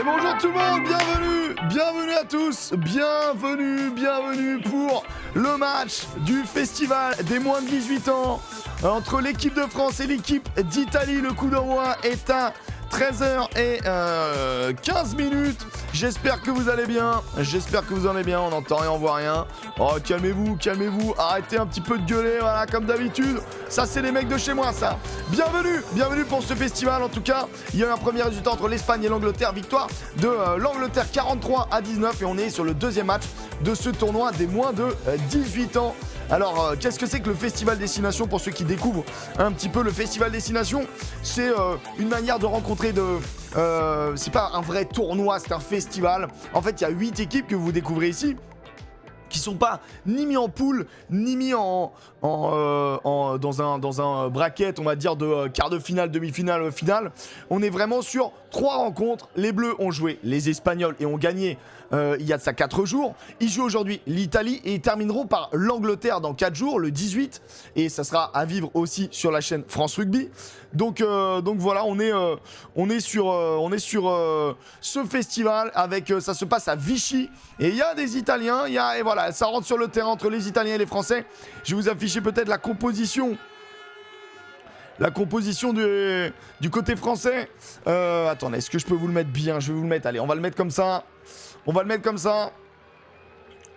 Et bonjour tout le monde, bienvenue à tous, bienvenue pour le match du festival des moins de 18 ans entre l'équipe de France et l'équipe d'Italie. Le coup d'envoi est à 13h15. J'espère que vous allez bien, on n'entend rien, on voit rien. Oh, calmez-vous, arrêtez un petit peu de gueuler, voilà, comme d'habitude. Ça, c'est les mecs de chez moi, ça. Bienvenue pour ce festival. En tout cas, il y a eu un premier résultat entre l'Espagne et l'Angleterre. Victoire de l'Angleterre 43-19 et on est sur le deuxième match de ce tournoi des moins de 18 ans. Alors, qu'est-ce que c'est que le Festival Destination pour ceux qui découvrent un petit peu le Festival Destination? C'est une manière de rencontrer c'est pas un vrai tournoi, c'est un festival. En fait, il y a 8 équipes que vous découvrez ici qui sont pas ni mis en poule, ni mis dans un bracket, on va dire, de quart de finale, demi-finale, finale. On est vraiment sur 3 rencontres. Les Bleus ont joué les Espagnols et ont gagné il y a de ça 4 jours. Ils jouent aujourd'hui l'Italie et ils termineront par l'Angleterre dans 4 jours, le 18. Et ça sera à vivre aussi sur la chaîne France Rugby. Donc voilà, on est sur ce festival avec ça se passe à Vichy et il y a des Italiens, et voilà, ça rentre sur le terrain entre les Italiens et les Français. Je vais vous afficher peut-être la composition du côté français. Attendez, est-ce que je peux vous le mettre bien? Je vais vous le mettre, allez, on va le mettre comme ça.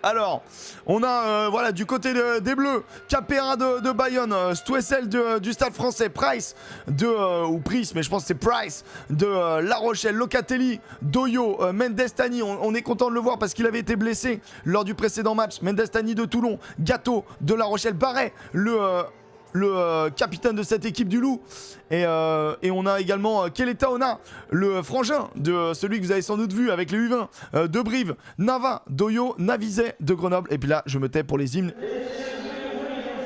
Alors, on a voilà du côté des Bleus, Capera de Bayonne, Stoessel du Stade Français, Price ou Price, mais je pense que c'est Price de La Rochelle, Locatelli, Doyo, Mendestani. On est content de le voir parce qu'il avait été blessé lors du précédent match. Mendestani de Toulon, Gatto de La Rochelle, Barret, le capitaine de cette équipe du Loup. Et on a également Keletaona, le frangin de celui que vous avez sans doute vu avec les U20 de Brive, Nava, Doyo, Navizet de Grenoble. Et puis là, je me tais pour les hymnes,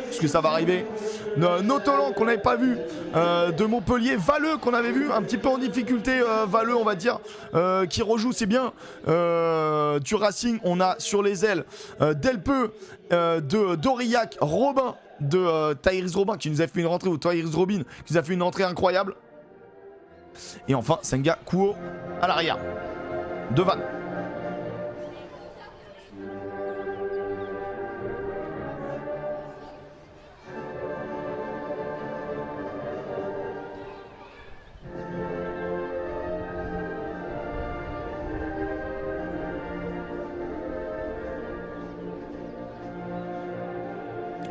parce que ça va arriver. Notolan qu'on n'avait pas vu de Montpellier, Valeux qu'on avait vu un petit peu en difficulté, Valeux on va dire, qui rejoue c'est bien du Racing. On a sur les ailes Delpeux de d'Aurillac, Robin de Tyrese Robin qui nous a fait une rentrée, ou Tyrese Robin qui nous a fait une entrée incroyable. Et enfin Senga Kuo à l'arrière de Vannes.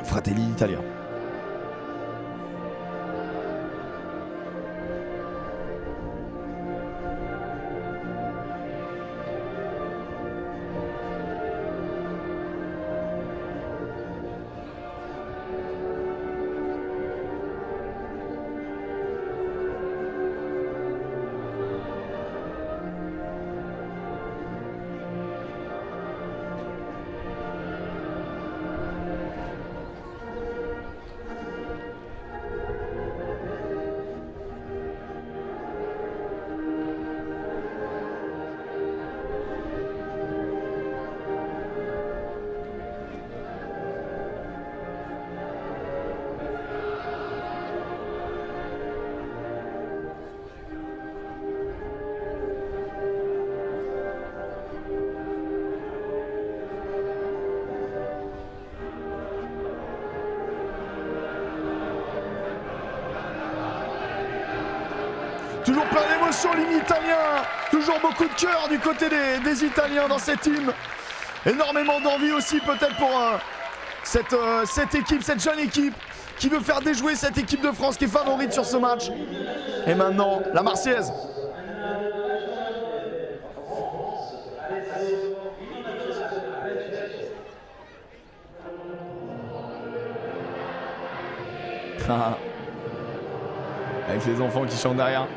Fratelli d'Italia. Toujours plein d'émotions, l'hymne italien. Toujours beaucoup de cœur du côté des Italiens dans cette hymne. Énormément d'envie aussi peut-être pour cette équipe, cette jeune équipe qui veut faire déjouer cette équipe de France qui est favorite sur ce match. Et maintenant, la Marseillaise. Avec les enfants qui chantent derrière.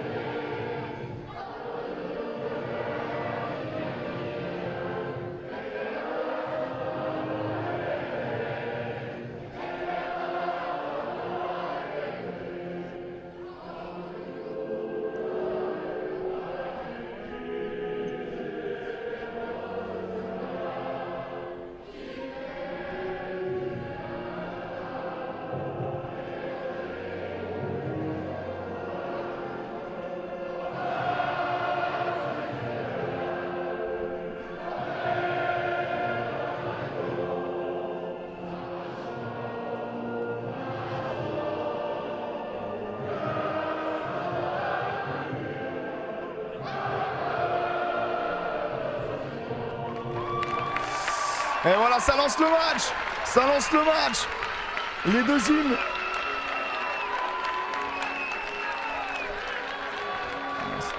Et voilà, ça lance le match. Ça lance le match. Les deux hymnes.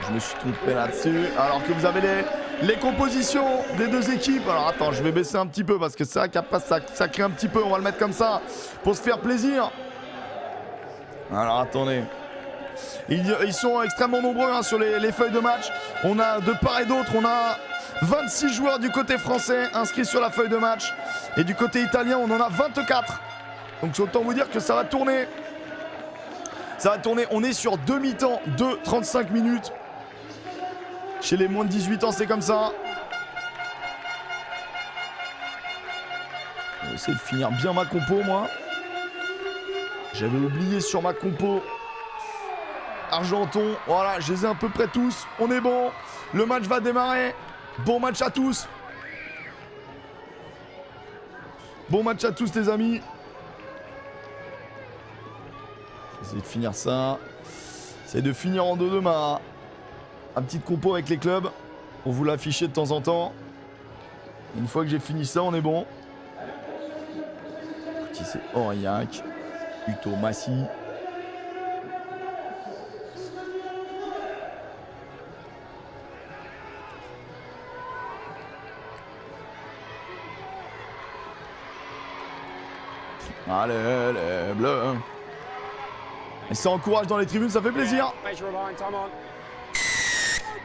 Je me suis trompé là-dessus. Alors que vous avez les compositions des deux équipes. Alors attends, je vais baisser un petit peu parce que c'est vrai qu'après ça crie un petit peu. On va le mettre comme ça pour se faire plaisir. Alors attendez. Ils sont extrêmement nombreux hein, sur les feuilles de match. On a de part et d'autre, on a 26 joueurs du côté français inscrits sur la feuille de match. Et du côté italien, on en a 24. Donc autant vous dire que ça va tourner. Ça va tourner. On est sur deux mi-temps de 35 minutes. Chez les moins de 18 ans, c'est comme ça. Je vais essayer de finir bien ma compo, moi. J'avais oublié sur ma compo Argenton. Voilà, je les ai à peu près tous. On est bon. Le match va démarrer. Bon match à tous. Bon match à tous, les amis. J'essaie de finir ça. J'essaie de finir en 2 ma petite compo avec les clubs. On vous l'afficher de temps en temps. Une fois que j'ai fini ça, on est bon. Petit c'est Aurillac. Plutôt Massy. Allez, les bleus. Et ça encourage dans les tribunes, ça fait plaisir.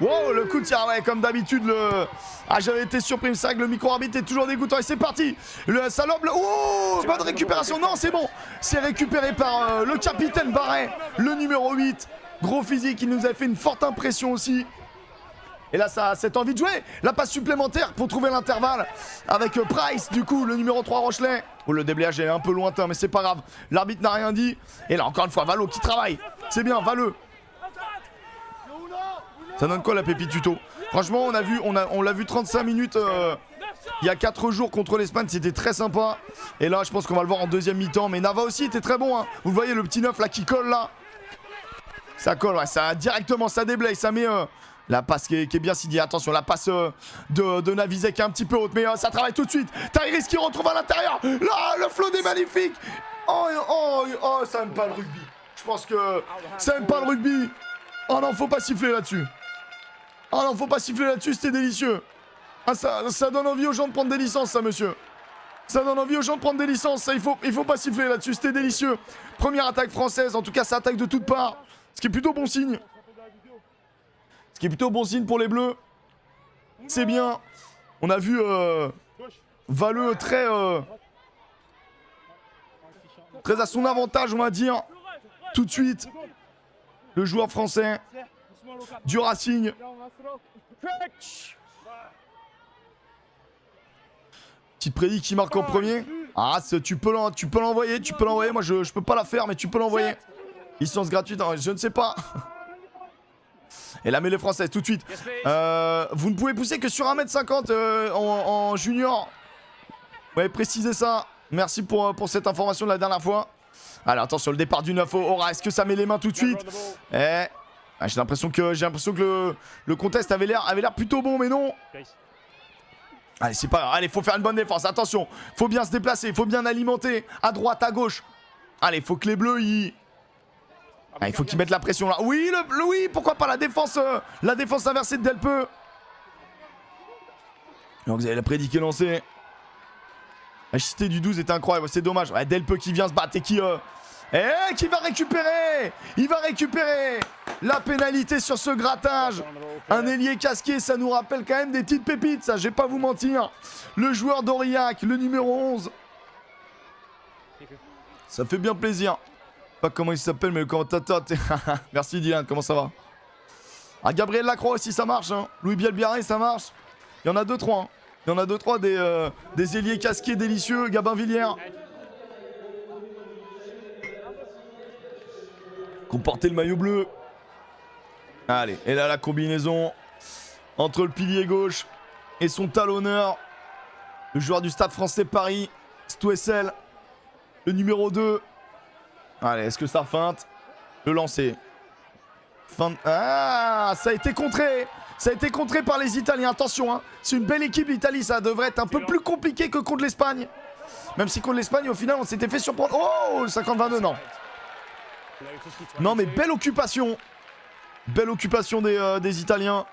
Wow, le coup de tir, ouais, comme d'habitude, Ah, j'avais été surpris, c'est vrai que le micro-arbitre est toujours dégoûtant. Et c'est parti. Le salope, oh, bonne récupération. Non, c'est bon. C'est récupéré par le capitaine Barret, le numéro 8. Gros physique, il nous avait fait une forte impression aussi. Et là, ça a cette envie de jouer. La passe supplémentaire pour trouver l'intervalle avec Price, du coup, le numéro 3 Rochelet. Oh, le déblayage est un peu lointain, mais c'est pas grave. L'arbitre n'a rien dit. Et là, encore une fois, Valo qui travaille. C'est bien, Valeux. Ça donne quoi la pépite tuto? Franchement, on l'a vu 35 minutes il y a 4 jours contre l'Espagne, c'était très sympa. Et là, je pense qu'on va le voir en deuxième mi-temps. Mais Nava aussi était très bon. Hein. Vous voyez le petit 9 là qui colle là. Ça colle, ouais, ça directement, ça déblaye, ça met la passe qui est bien signée. Attention, la passe de Navizet qui est un petit peu haute, mais ça travaille tout de suite. Tyrese qui retrouve à l'intérieur. Là, le flow est magnifique. Oh, ça aime pas le rugby. Je pense que ça aime pas le rugby. Oh non, faut pas siffler là-dessus. Oh non, faut pas siffler là-dessus, c'était délicieux. Ah, ça donne envie aux gens de prendre des licences, ça, monsieur. Ça donne envie aux gens de prendre des licences, ça, il faut pas siffler là-dessus, c'était délicieux. Première attaque française, en tout cas, ça attaque de toutes parts. Ce qui est plutôt bon signe. Ce qui est plutôt bon signe pour les Bleus. C'est bien. On a vu Valeux très à son avantage, on va dire. Tout de suite. Le joueur français du Racing. Petite prédit qui marque en premier. Ah, tu peux l'envoyer, Moi, je peux pas la faire, mais tu peux l'envoyer. Licence gratuite, je ne sais pas. Et la mêlée française, tout de suite. Vous ne pouvez pousser que sur 1m50 en junior. Ouais, précisez ça. Merci pour cette information de la dernière fois. Alors, attention, le départ du 9 Aura. Est-ce que ça met les mains tout de suite? J'ai l'impression que le contest avait l'air plutôt bon, mais non. Allez, c'est pas grave. Allez, faut faire une bonne défense. Attention, faut bien se déplacer, faut bien alimenter à droite, à gauche. Allez, faut que les Bleus, il faut qu'ils mettent la pression là. Oui, oui, pourquoi pas la défense inversée de Delpeux. Donc vous avez la prédit qui est lancée. La chité du 12 est incroyable, c'est dommage. Ouais, Delpeux qui vient se battre et qui va récupérer. Il va récupérer la pénalité sur ce grattage. Un ailier casqué, ça nous rappelle quand même des petites pépites, ça, je vais pas vous mentir. Le joueur d'Aurillac, le numéro 11. Ça fait bien plaisir. Pas comment il s'appelle, mais le commentateur. Merci Dylan, comment ça va? Ah, Gabriel Lacroix aussi, ça marche. Hein. Louis Bielbiarré, ça marche. Il y en a 2-3. Hein. Il y en a 2-3 des ailiers casqués délicieux. Gabin Villiers. Comporter le maillot bleu. Allez, et là la combinaison entre le pilier gauche et son talonneur. Le joueur du Stade Français Paris, Stouessel. Le numéro 2. Allez, est-ce que ça feinte? Le lancer. Ah, ça a été contré. Ça a été contré par les Italiens, attention, hein. C'est une belle équipe l'Italie, ça devrait être un peu plus compliqué que contre l'Espagne. Même si contre l'Espagne, au final, on s'était fait surprendre. Oh, le 50-22, non. Non, mais belle occupation. Belle occupation des Italiens.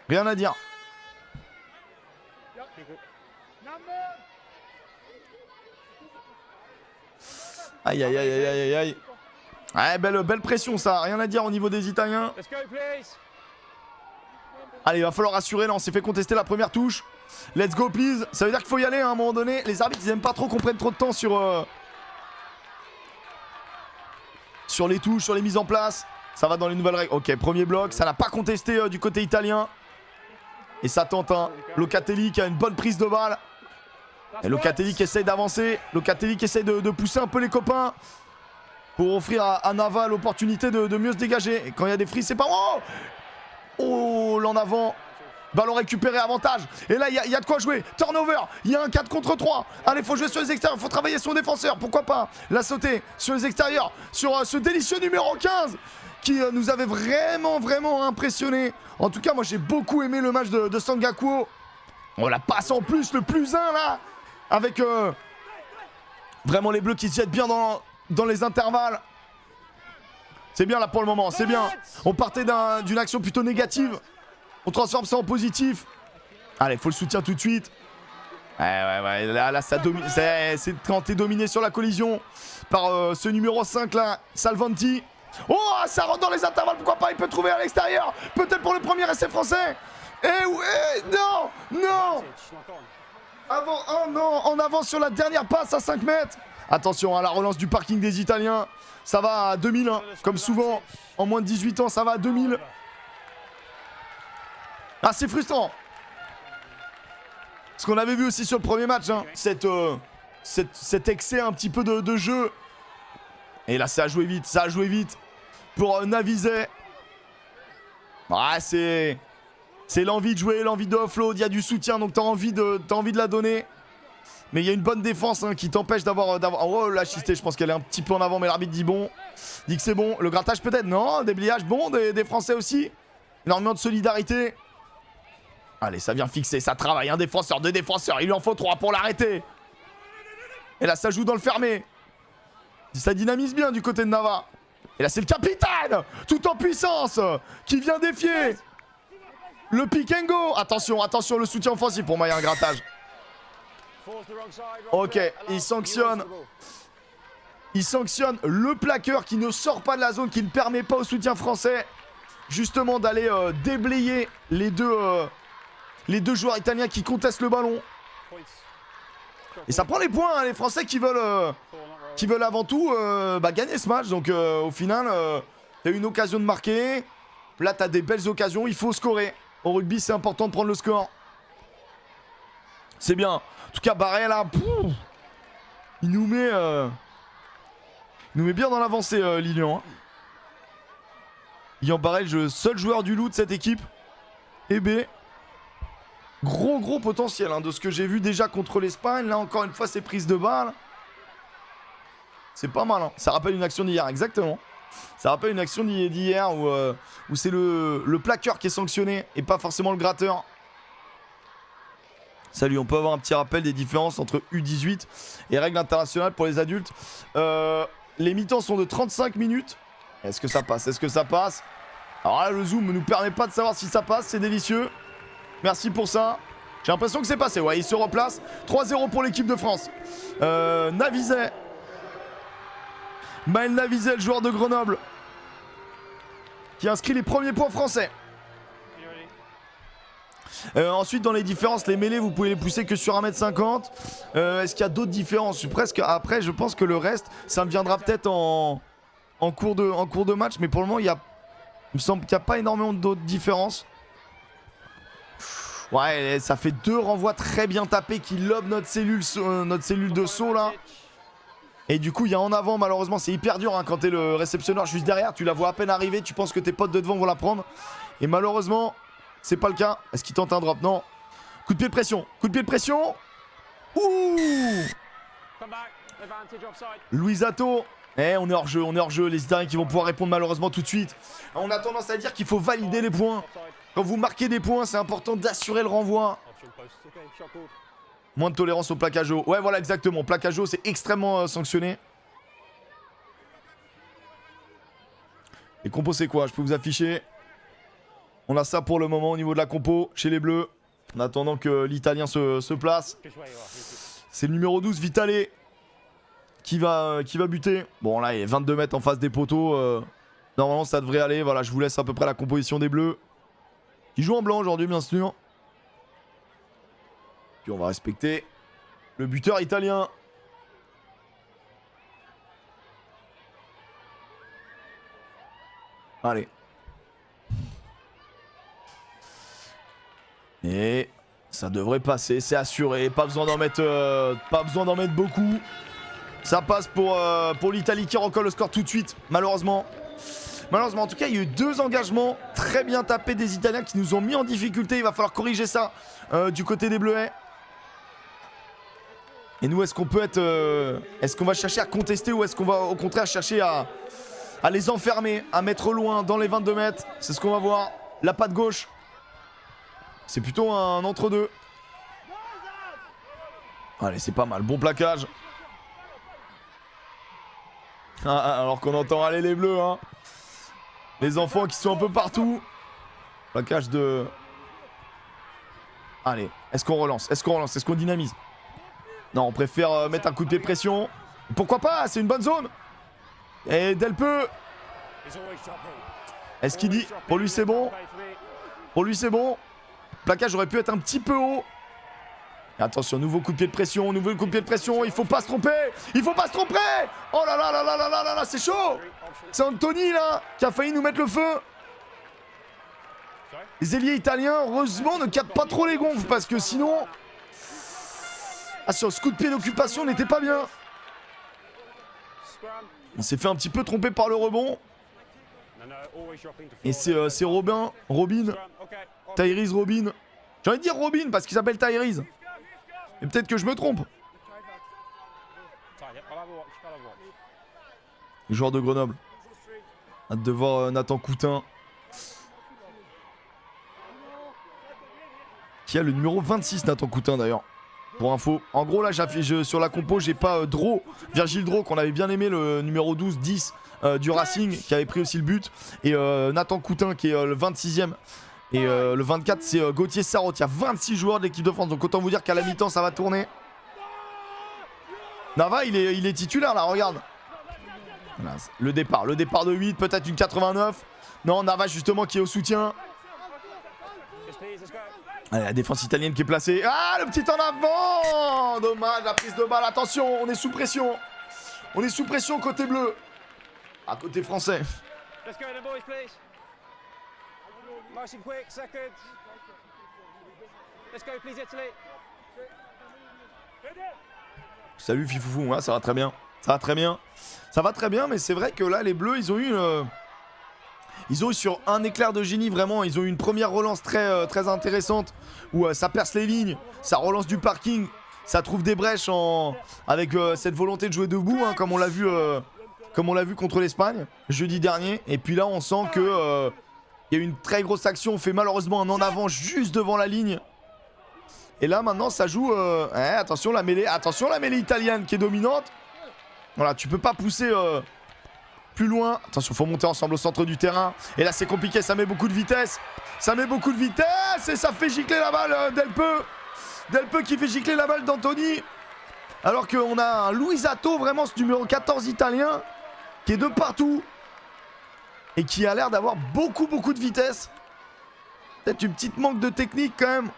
Rien à dire. Aïe, aïe, aïe, aïe, aïe, aïe. Ouais, belle pression, ça. Rien à dire au niveau des Italiens. Allez, il va falloir assurer. Là, on s'est fait contester la première touche. Let's go, please. Ça veut dire qu'il faut y aller, hein, à un moment donné. Les arbitres, ils aiment pas trop qu'on prenne trop de temps sur les touches, sur les mises en place. Ça va dans les nouvelles règles. Ok, premier bloc. Ça n'a pas contesté du côté italien. Et ça tente, hein. Locatelli qui a une bonne prise de balle. Et Locatelli qui essaye d'avancer. Locatelli qui essaye de pousser un peu les copains. Pour offrir à Nava l'opportunité de mieux se dégager. Et quand il y a des frises, c'est pas... Oh, oh, l'en avant. Ballon récupéré, avantage. Et là, il y a de quoi jouer. Turnover. Il y a un 4 contre 3. Allez, faut jouer sur les extérieurs. Faut travailler son défenseur. Pourquoi pas la sauter sur les extérieurs. Sur ce délicieux numéro 15 qui nous avait vraiment impressionné. En tout cas, moi, j'ai beaucoup aimé le match de Sangakuo. On la passe en plus, le plus 1 là. Avec vraiment les bleus qui se jettent bien dans les intervalles. C'est bien là pour le moment, c'est bien. On partait d'une action plutôt négative. On transforme ça en positif. Allez, faut le soutien tout de suite. Ouais. Là ça domine. C'est quand t'es dominé sur la collision par ce numéro 5 là, Salvanti. Oh, ça rentre dans les intervalles, pourquoi pas, il peut trouver à l'extérieur. Peut-être pour le premier essai français. Non. En avant sur la dernière passe à 5 mètres. Attention à la relance du parking des Italiens. Ça va à 2000, hein. Comme souvent, en moins de 18 ans, ça va à 2000. Ah, c'est frustrant. Ce qu'on avait vu aussi sur le premier match, hein. Cet excès un petit peu de jeu. Et là, ça a joué vite. Pour Navizet. Ouais, c'est l'envie de jouer, l'envie de offload. Il y a du soutien, donc t'as envie de la donner. Mais il y a une bonne défense, hein, qui t'empêche d'avoir... Oh, la chistée, je pense qu'elle est un petit peu en avant, mais l'arbitre dit bon. Dit que c'est bon. Le grattage peut-être, non. Déblayage, bon. Des Français aussi. Énormément de solidarité. Allez, ça vient fixer, ça travaille. Un défenseur, deux défenseurs. Il lui en faut 3 pour l'arrêter. Et là, ça joue dans le fermé. Ça dynamise bien du côté de Nava. Et là, c'est le capitaine, tout en puissance, qui vient défier le pick and go. Attention, le soutien offensif. Pour moi, il y a un grattage. Ok, il sanctionne le plaqueur qui ne sort pas de la zone, qui ne permet pas au soutien français justement d'aller déblayer les deux joueurs italiens qui contestent le ballon. Et ça prend les points, hein, les Français qui veulent avant tout gagner ce match. Donc au final, t'as une occasion de marquer. Là, t'as des belles occasions, il faut scorer. Au rugby, c'est important de prendre le score. C'est bien. En tout cas, Barella, il nous met bien dans l'avancée, Lilian. Ian Barrel, le seul joueur du loup de cette équipe. Et B. Gros potentiel, hein, de ce que j'ai vu déjà contre l'Espagne. Là, encore une fois, c'est prise de balle. C'est pas mal, hein. Ça rappelle une action d'hier, exactement. Ça rappelle une action d'hier où c'est le plaqueur qui est sanctionné et pas forcément le gratteur. Salut, on peut avoir un petit rappel des différences entre U18 et règles internationales pour les adultes. Les mi-temps sont de 35 minutes. Est-ce que ça passe? Alors là, le zoom ne nous permet pas de savoir si ça passe, c'est délicieux. Merci pour ça. J'ai l'impression que c'est passé. Ouais, il se replace. 3-0 pour l'équipe de France. Navizet. Maël Navizet, le joueur de Grenoble, qui inscrit les premiers points français. Ensuite, dans les différences, les mêlées, vous pouvez les pousser que sur 1m50. Est-ce qu'il y a d'autres différences? Presque. Après, je pense que le reste, ça me viendra peut-être en cours de match. Mais pour le moment, il me semble qu'il n'y a pas énormément d'autres différences. Ouais, ça fait 2 renvois très bien tapés qui lobent notre cellule de saut là. Et du coup, il y a en avant, malheureusement, c'est hyper dur, hein, quand t'es le réceptionneur juste derrière. Tu la vois à peine arriver, tu penses que tes potes de devant vont la prendre. Et malheureusement, c'est pas le cas. Est-ce qu'il tente un drop? Non. Coup de pied de pression. Ouh! Louisato. On est hors jeu, Les Italiens qui vont pouvoir répondre malheureusement tout de suite. On a tendance à dire qu'il faut valider les points. Quand vous marquez des points, c'est important d'assurer le renvoi. Moins de tolérance au plaquage haut. Ouais, voilà, exactement. Plaquage haut, c'est extrêmement sanctionné. Les compos, c'est quoi? Je peux vous afficher. On a ça pour le moment au niveau de la compo chez les Bleus. En attendant que l'Italien se place. C'est le numéro 12, Vitale, qui va buter. Bon, là, il est 22 mètres en face des poteaux. Normalement, ça devrait aller. Voilà, je vous laisse à peu près la composition des Bleus. Qui joue en blanc aujourd'hui, bien sûr. Puis on va respecter le buteur italien. Allez. Et ça devrait passer, c'est assuré. Pas besoin d'en mettre, beaucoup. Ça passe pour l'Italie qui recolle le score tout de suite, malheureusement. Malheureusement, en tout cas, il y a eu 2 engagements très bien tapés des Italiens qui nous ont mis en difficulté. Il va falloir corriger ça du côté des Bleuets. Et nous, est-ce qu'on peut être... est-ce qu'on va chercher à contester ou est-ce qu'on va au contraire chercher à les enfermer, à mettre loin dans les 22 mètres? C'est ce qu'on va voir. La patte gauche. C'est plutôt un entre-deux. Allez, c'est pas mal. Bon plaquage. Alors qu'on entend aller les Bleus, hein. Les enfants qui sont un peu partout. Plaquage de... Allez, est-ce qu'on relance? Est-ce qu'on relance? Est-ce qu'on dynamise? Non, on préfère mettre un coup de pied de pression. Pourquoi pas? C'est une bonne zone. Et Delpeux. Est-ce qu'il dit? Pour lui, c'est bon. Pour lui, c'est bon. Plaquage aurait pu être un petit peu haut. Et attention, nouveau coup de pied de pression. Nouveau coup de pied de pression. Il faut pas se tromper. Il faut pas se tromper. Oh là là là là là là là là, c'est chaud. C'est Anthony là qui a failli nous mettre le feu. Les ailiers italiens, heureusement, ne captent pas trop les gonfles parce que sinon... Ah, sur ce coup de pied d'occupation, on n'était pas bien. On s'est fait un petit peu tromper par le rebond. Et c'est Robin. Tyrese Robin. J'ai envie de dire Robin parce qu'il s'appelle Tyrese. Et peut-être que je me trompe. Le joueur de Grenoble. Hâte de voir Nathan Coutin. Qui a le numéro 26, Nathan Coutin d'ailleurs. Pour info. En gros là j'affiche sur la compo, j'ai pas Draw, Virgile Draw qu'on avait bien aimé, le numéro 12, 10 du Racing qui avait pris aussi le but. Et Nathan Coutin qui est le 26e. Et le 24 c'est Gauthier Sarraute. Il y a 26 joueurs de l'équipe de France. Donc autant vous dire qu'à la mi-temps ça va tourner. Nava il est titulaire là, regarde. Voilà, le départ de 8, peut-être une 89. Non, Nava justement qui est au soutien. Allez, la défense italienne qui est placée. Ah, le petit en avant. Dommage, la prise de balle. Attention, on est sous pression. On est sous pression côté bleu. À côté français. Salut Fifoufou, hein, ça va très bien. Ça va très bien. Ça va très bien, mais c'est vrai que là, les bleus, ils ont eu... Ils ont eu sur un éclair de génie, vraiment, ils ont eu une première relance très intéressante où ça perce les lignes, ça relance du parking, ça trouve des brèches avec cette volonté de jouer debout, hein, comme on l'a vu contre l'Espagne jeudi dernier. Et puis là, on sent que il y a eu une très grosse action, on fait malheureusement un en avant juste devant la ligne. Et là, maintenant, ça joue... attention la mêlée italienne qui est dominante. Voilà, tu peux pas pousser... plus loin, attention, faut monter ensemble au centre du terrain. Et là c'est compliqué, ça met beaucoup de vitesse. Ça met beaucoup de vitesse et ça fait gicler la balle Delpeux. Delpeux qui fait gicler la balle d'Anthony. Alors qu'on a un Luisato, vraiment ce numéro 14 italien, qui est de partout. Et qui a l'air d'avoir beaucoup de vitesse. Peut-être une petite manque de technique quand même.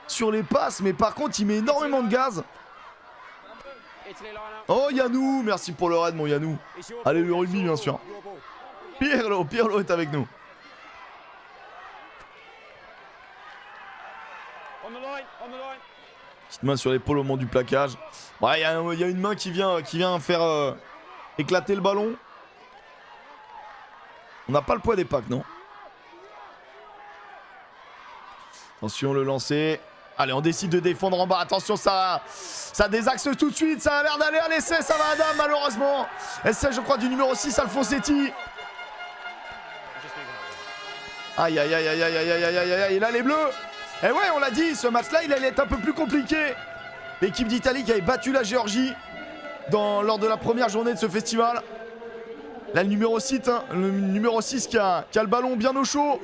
Sur les passes, mais par contre il met énormément de gaz. Oh Yannou, merci pour le raid mon Yannou. Allez le rugby bien sûr. Pirlo est avec nous. Petite main sur l'épaule au moment du plaquage. Ouais, il y a une main qui vient faire éclater le ballon. On n'a pas le poids des packs, non? Attention le lancer. Allez, on décide de défendre en bas. Attention, ça désaxe tout de suite. Ça a l'air d'aller à l'essai. Ça va Adam, malheureusement. Essai, je crois, du numéro 6, Alfonsetti. Aïe aïe aïe aïe aïe aïe aïe aïe aïe aïe. Et là les bleus. Et ouais, on l'a dit, ce match-là, il allait être un peu plus compliqué. L'équipe d'Italie qui avait battu la Géorgie lors de la première journée de ce festival. Là, le numéro 6, hein, le numéro 6 qui a le ballon bien au chaud.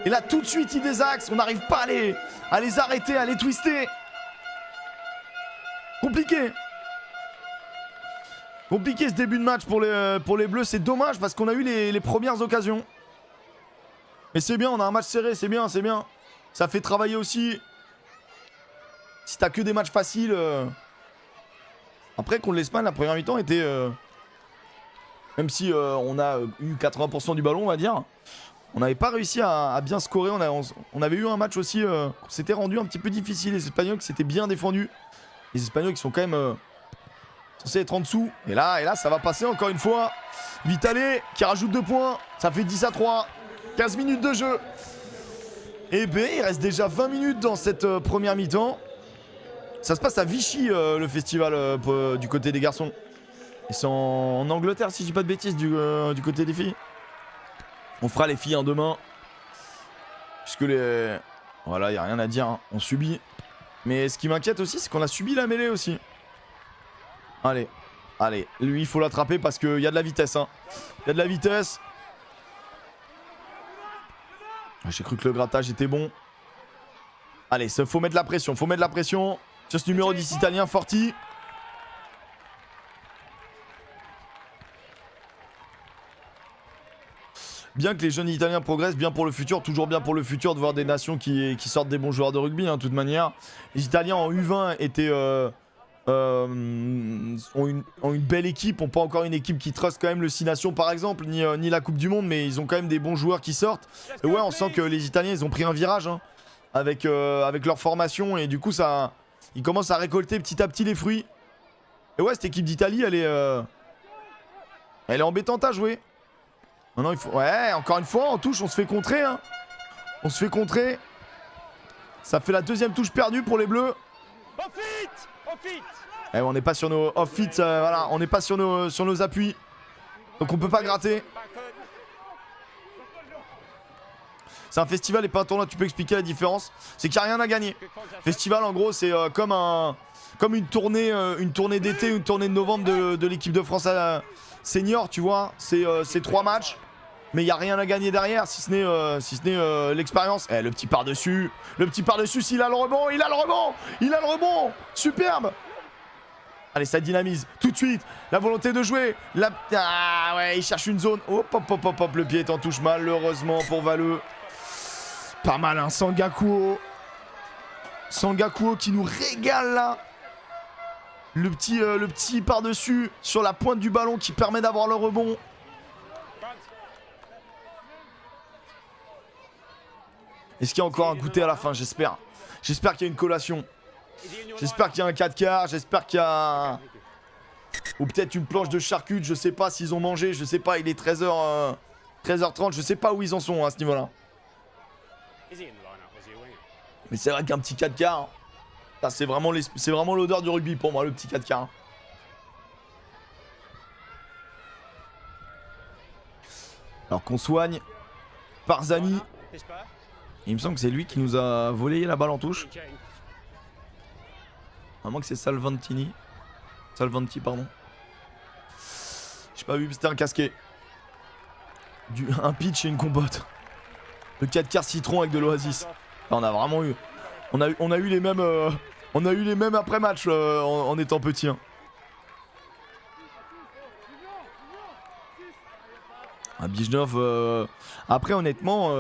Et là, tout de suite, il désaxe. On n'arrive pas à les arrêter, à les twister. Compliqué. Compliqué ce début de match pour les Bleus. C'est dommage parce qu'on a eu les premières occasions. Mais c'est bien, on a un match serré. C'est bien, c'est bien. Ça fait travailler aussi. Si t'as que des matchs faciles. Après, contre l'Espagne, la première mi-temps était... Même si on a eu 80% du ballon, on va dire. On n'avait pas réussi à bien scorer. On avait eu un match aussi. On s'était rendu un petit peu difficile. Les Espagnols qui s'étaient bien défendus. Les Espagnols qui sont quand même censés être en dessous. Et là, ça va passer encore une fois. Vitale qui rajoute 2 points. Ça fait 10-3. 15 minutes de jeu. Et ben, il reste déjà 20 minutes dans cette première mi-temps. Ça se passe à Vichy, le festival du côté des garçons. Et c'est en Angleterre, si je dis pas de bêtises, du côté des filles. On fera les filles demain. Puisque les... Voilà, il n'y a rien à dire, hein. On subit. Mais ce qui m'inquiète aussi, c'est qu'on a subi la mêlée aussi. Allez, allez. Lui, il faut l'attraper parce qu'il y a de la vitesse, hein. Il y a de la vitesse. J'ai cru que le grattage était bon. Allez, faut mettre la pression. Faut mettre la pression sur ce numéro 10 italien, Forti. Bien que les jeunes Italiens progressent, bien pour le futur, toujours bien pour le futur de voir des nations qui sortent des bons joueurs de rugby, hein, de toute manière. Les Italiens en U20 ont une belle équipe, ont pas encore une équipe qui trust quand même le 6 Nations par exemple, ni la Coupe du Monde, mais ils ont quand même des bons joueurs qui sortent. Et ouais, on sent que les Italiens, ils ont pris un virage, hein, avec leur formation, et du coup, ils commencent à récolter petit à petit les fruits. Et ouais, cette équipe d'Italie, elle est embêtante à jouer. Non, il faut... Ouais, encore une fois, en touche, on se fait contrer, hein. On se fait contrer. Ça fait la deuxième touche perdue pour les Bleus. Eh, on n'est pas sur nos off-fit, voilà, on n'est pas sur nos appuis. Donc on peut pas gratter. C'est un festival et pas un tournoi, tu peux expliquer la différence? C'est qu'il n'y a rien à gagner. Festival, en gros, c'est comme une tournée d'été, une tournée de novembre de l'équipe de France senior, tu vois. C'est 3 matchs. Mais il n'y a rien à gagner derrière, si ce n'est l'expérience. Eh, le petit par-dessus. Le petit par-dessus, s'il a le rebond, il a le rebond. Il a le rebond. Superbe. Allez, ça dynamise. Tout de suite. La volonté de jouer. Ah ouais, il cherche une zone. Hop, hop, hop, hop, hop. Le pied est en touche, malheureusement pour Valeux. Pas mal, hein. Sangakuo. Sangakuo qui nous régale là. Le petit par-dessus sur la pointe du ballon qui permet d'avoir le rebond. Est-ce qu'il y a encore un goûter à la fin? J'espère. J'espère qu'il y a une collation. J'espère qu'il y a un 4 quarts. J'espère qu'il y a... Ou peut-être une planche de charcutes. Je sais pas s'ils ont mangé. Je sais pas, il est 13h30. Je sais pas où ils en sont à ce niveau-là. Mais c'est vrai qu'un petit 4 quarts... C'est vraiment l'odeur du rugby pour moi, le petit 4 quarts. Alors qu'on soigne Barzani. Il me semble que c'est lui qui nous a volé la balle en touche. À moins que c'est Salvanti, pardon. J'ai pas vu, c'était un casqué. Un pitch et une compote. Le 4 quarts citron avec de l'oasis. On a vraiment eu... On a eu les mêmes après-match en étant petit. Hein. À Bijnov, après honnêtement,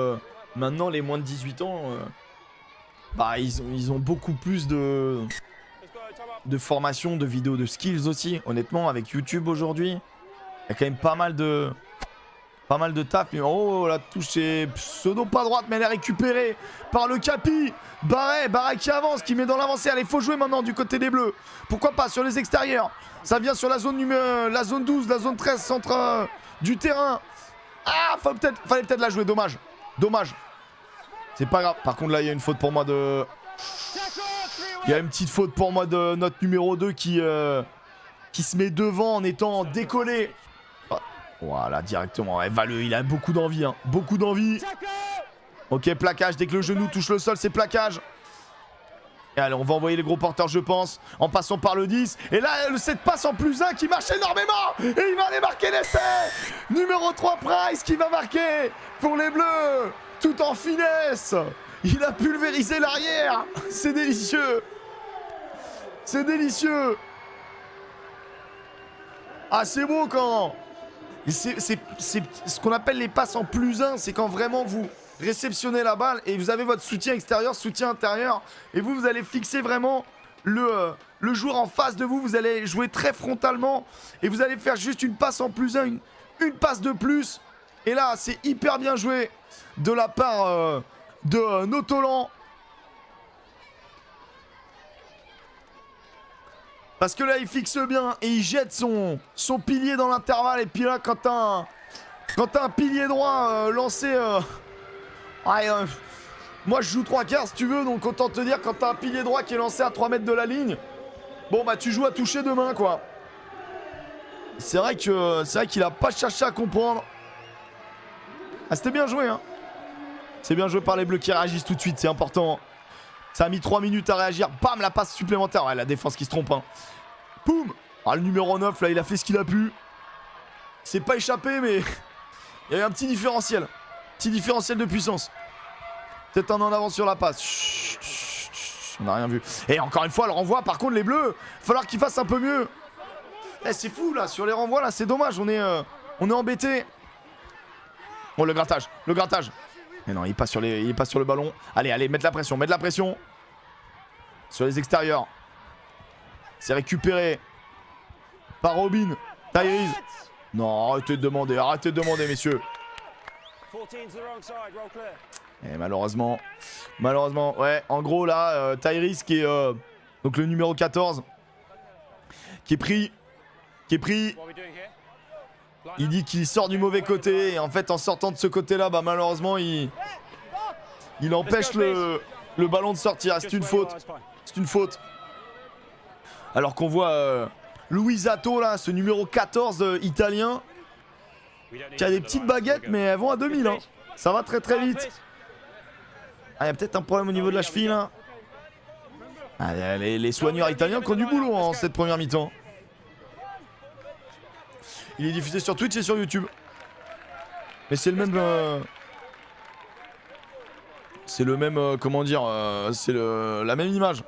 maintenant les moins de 18 ans, ils ont beaucoup plus de formation, de vidéos, de skills aussi. Honnêtement, avec YouTube aujourd'hui, il y a quand même pas mal de taf. Mais oh, la touche est pseudo pas droite, mais elle est récupérée par le Capi. Barret qui avance, qui met dans l'avancée. Allez, faut jouer maintenant du côté des Bleus. Pourquoi pas sur les extérieurs. Ça vient sur la zone 12, la zone 13, centre du terrain. Ah, fallait peut-être la jouer, dommage. C'est pas grave. Par contre, là, il y a une faute pour moi de... Il y a une petite faute pour moi de notre numéro 2 qui se met devant en étant décollé. Voilà, directement. Ouais, Valeux, il a beaucoup d'envie. Hein. Beaucoup d'envie. Ok, plaquage. Dès que le genou touche le sol, c'est plaquage. Et allez, on va envoyer les gros porteurs, je pense, en passant par le 10. Et là, cette passe en +1 qui marche énormément. Et il va aller marquer l'essai. Numéro 3, Price, qui va marquer pour les Bleus. Tout en finesse. Il a pulvérisé l'arrière. C'est délicieux. C'est délicieux. Ah, c'est beau quand... C'est ce qu'on appelle les passes en +1. C'est quand vraiment vous réceptionnez la balle et vous avez votre soutien extérieur, soutien intérieur. Et vous allez fixer vraiment le joueur en face de vous. Vous allez jouer très frontalement. Et vous allez faire juste une passe en +1. Une passe de plus. Et là, c'est hyper bien joué de la part de Notolan. Parce que là, il fixe bien et il jette son pilier dans l'intervalle. Et puis là, quand t'as un pilier droit lancé... moi, je joue 3 quarts si tu veux. Donc, autant te dire, quand t'as un pilier droit qui est lancé à 3 mètres de la ligne, bon, bah, tu joues à toucher de main, quoi. C'est vrai qu'il a pas cherché à comprendre. Ah, c'était bien joué, hein. C'est bien joué par les Bleus qui réagissent tout de suite. C'est important. Ça a mis 3 minutes à réagir. Bam, la passe supplémentaire. Ouais, la défense qui se trompe. Hein. Boum. Ah, le numéro 9, là, il a fait ce qu'il a pu. C'est pas échappé, mais il y a eu un petit différentiel. Petit différentiel de puissance. Peut-être un en avance sur la passe. Chut, chut, chut, on n'a rien vu. Et encore une fois, le renvoi, par contre, les Bleus, il va falloir qu'ils fassent un peu mieux. Eh, c'est fou, là. Sur les renvois, là, c'est dommage. On est embêtés. Bon, le grattage. Le grattage. Mais non, il passe sur le ballon. Allez, allez, mettre la pression, mettre la pression. Sur les extérieurs. C'est récupéré par Robin. Tyrese. Non, arrêtez de demander, messieurs. Et malheureusement, ouais, en gros là, Tyrese qui est donc le numéro 14, qui est pris. Il dit qu'il sort du mauvais côté et en fait en sortant de ce côté-là, bah malheureusement il empêche le ballon de sortir. C'est une faute. C'est une faute. Alors qu'on voit Luisato là, ce numéro 14 italien, qui a des petites baguettes mais elles vont à 2000. Hein. Ça va très très vite. Ah, il y a peut-être un problème au niveau de la cheville là. Ah, les soigneurs italiens qui ont du boulot en cette première mi-temps. Il est diffusé sur Twitch et sur YouTube. Mais c'est le même... c'est le même... comment dire c'est la même image.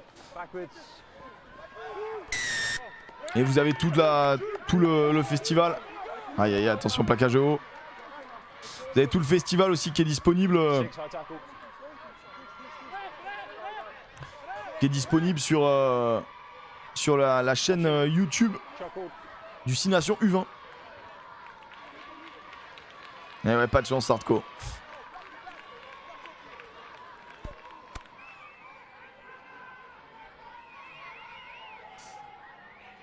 Et vous avez tout le festival. Aïe aïe, attention, plaquage haut. Vous avez tout le festival aussi qui est disponible. Qui est disponible sur la chaîne YouTube du 6 Nations U20. Eh ouais, pas de chance, Hardcore.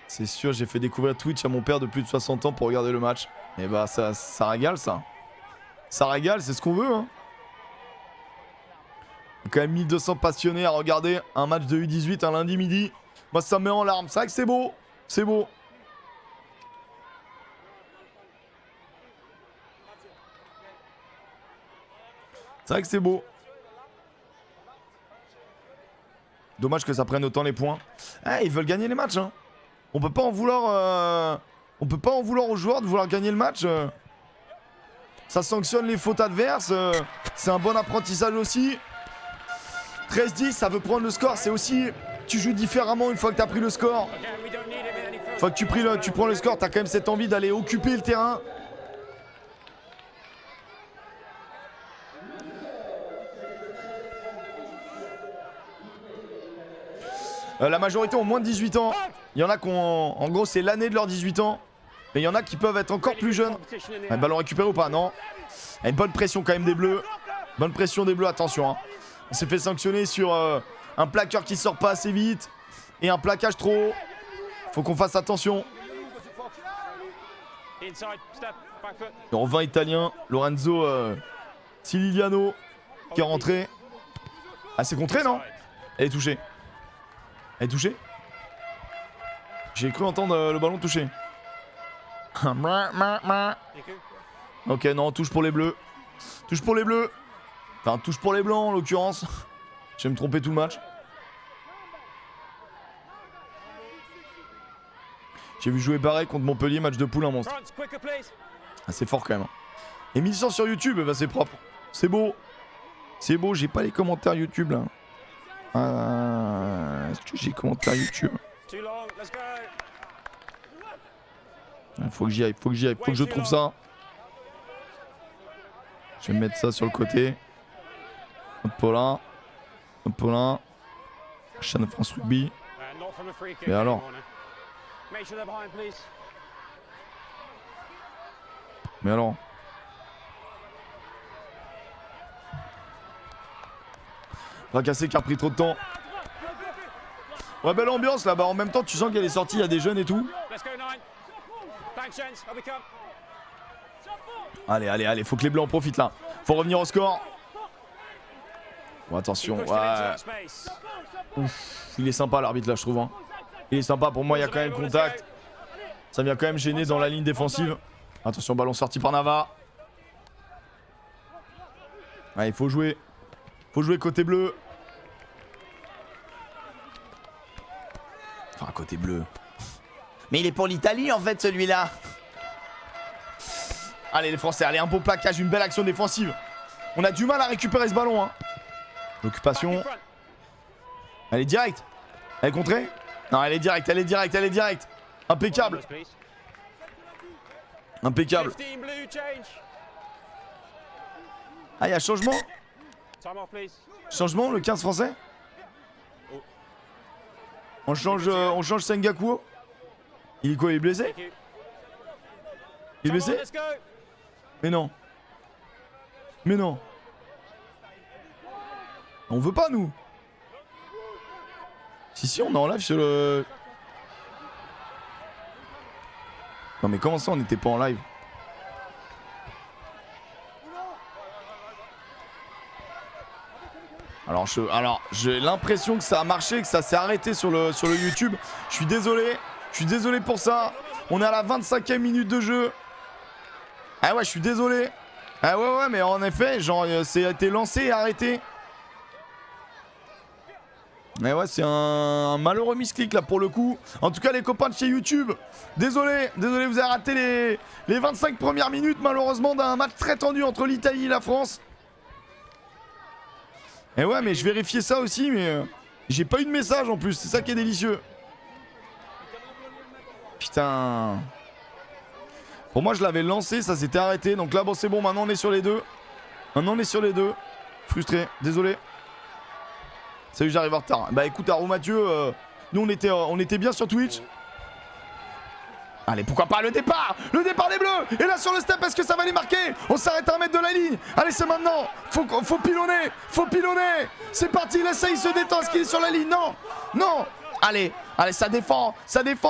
C'est sûr, j'ai fait découvrir Twitch à mon père de plus de 60 ans pour regarder le match. Et bah ça régale ça. Ça régale, c'est ce qu'on veut. Hein. Quand même 1200 passionnés à regarder un match de U18 un lundi midi. Moi ça me met en larmes. C'est vrai que c'est beau. C'est beau. C'est vrai que c'est beau. Dommage que ça prenne autant les points. Eh, ils veulent gagner les matchs. Hein. On peut pas en vouloir. On peut pas en vouloir aux joueurs de vouloir gagner le match. Ça sanctionne les fautes adverses. C'est un bon apprentissage aussi. 13-10, ça veut prendre le score. C'est aussi. Tu joues différemment une fois que tu as pris le score. Une fois que tu prends le score, tu as quand même cette envie d'aller occuper le terrain. La majorité ont moins de 18 ans. Il y en a qui ont... En gros, c'est l'année de leurs 18 ans. Mais il y en a qui peuvent être encore plus jeunes. Un ballon récupéré ou pas? Non. Il y a une bonne pression quand même des Bleus. Bonne pression des Bleus, attention. Hein. On s'est fait sanctionner sur un plaqueur qui sort pas assez vite. Et un plaquage trop haut. Faut qu'on fasse attention. En 20 italien, Lorenzo Siligliano qui est rentré. Ah, c'est contré, non? Elle est touchée. Elle est touchée? J'ai cru entendre le ballon toucher. Ok, non, touche pour les Bleus. Touche pour les Bleus. Enfin, touche pour les blancs en l'occurrence. Je vais me tromper tout le match. J'ai vu jouer pareil contre Montpellier, match de poule, un monstre. Ah, c'est fort quand même. Et 1100 sur YouTube, bah c'est propre. C'est beau. C'est beau, j'ai pas les commentaires YouTube là. Est-ce que j'ai les commentaires YouTube? Faut que j'y aille, faut que je trouve ça. Je vais mettre ça sur le côté. Paulin. Paulin. Chaîne France Rugby. Mais alors? Mais alors? Fracassé qui a repris trop de temps. Ouais, belle ambiance là-bas. En même temps, tu sens qu'elle est sortie, il y a des jeunes et tout. Allez, allez, allez, faut que les blancs en profitent là. Faut revenir au score. Bon, attention. Ouais. Ouf, il est sympa l'arbitre là, je trouve. Hein. Il est sympa. Pour moi, il y a quand même contact. Ça vient quand même gêner dans la ligne défensive. Attention, ballon sorti par Nava. Ouais, il faut jouer. Faut jouer côté bleu. Enfin, côté bleu. Mais il est pour l'Italie en fait, celui-là. Allez, les Français, allez, un beau plaquage, une belle action défensive. On a du mal à récupérer ce ballon. Hein. L'occupation. Elle est directe. Elle est contrée? Non, elle est directe, elle est directe, elle est directe. Impeccable. Impeccable. Ah, il y a changement? Changement, le 15 français? On change Sengakuo? Il est quoi? Il est blessé? Il est blessé? Mais non. Mais non. On veut pas, nous. Si, on est en live sur le... Non mais comment ça, on n'était pas en live? Alors j'ai l'impression que ça a marché, que ça s'est arrêté sur le YouTube. Je suis désolé pour ça. On est à la 25e minute de jeu. Ah ouais, je suis désolé. Ah ouais, mais en effet, genre, c'est été lancé et arrêté. Mais ouais, c'est un malheureux misclick là pour le coup. En tout cas, les copains de chez YouTube, désolé, vous avez raté les 25 premières minutes malheureusement d'un match très tendu entre l'Italie et la France. Et ouais, mais je vérifiais ça aussi, mais j'ai pas eu de message en plus, c'est ça qui est délicieux. Putain. Pour moi, je l'avais lancé, ça s'était arrêté. Donc là, bon, c'est bon, maintenant on est sur les deux. Frustré, désolé. Salut, j'arrive en retard. Bah écoute, Arou Mathieu, nous on était bien sur Twitch. Allez, pourquoi pas le départ des bleus. Et là sur le step, est-ce que ça va les marquer? On s'arrête à 1 mètre de la ligne. Allez, c'est maintenant. Faut pilonner. C'est parti, l'essai, il se détend. Est-ce qu'il est sur la ligne? Non. Allez, ça défend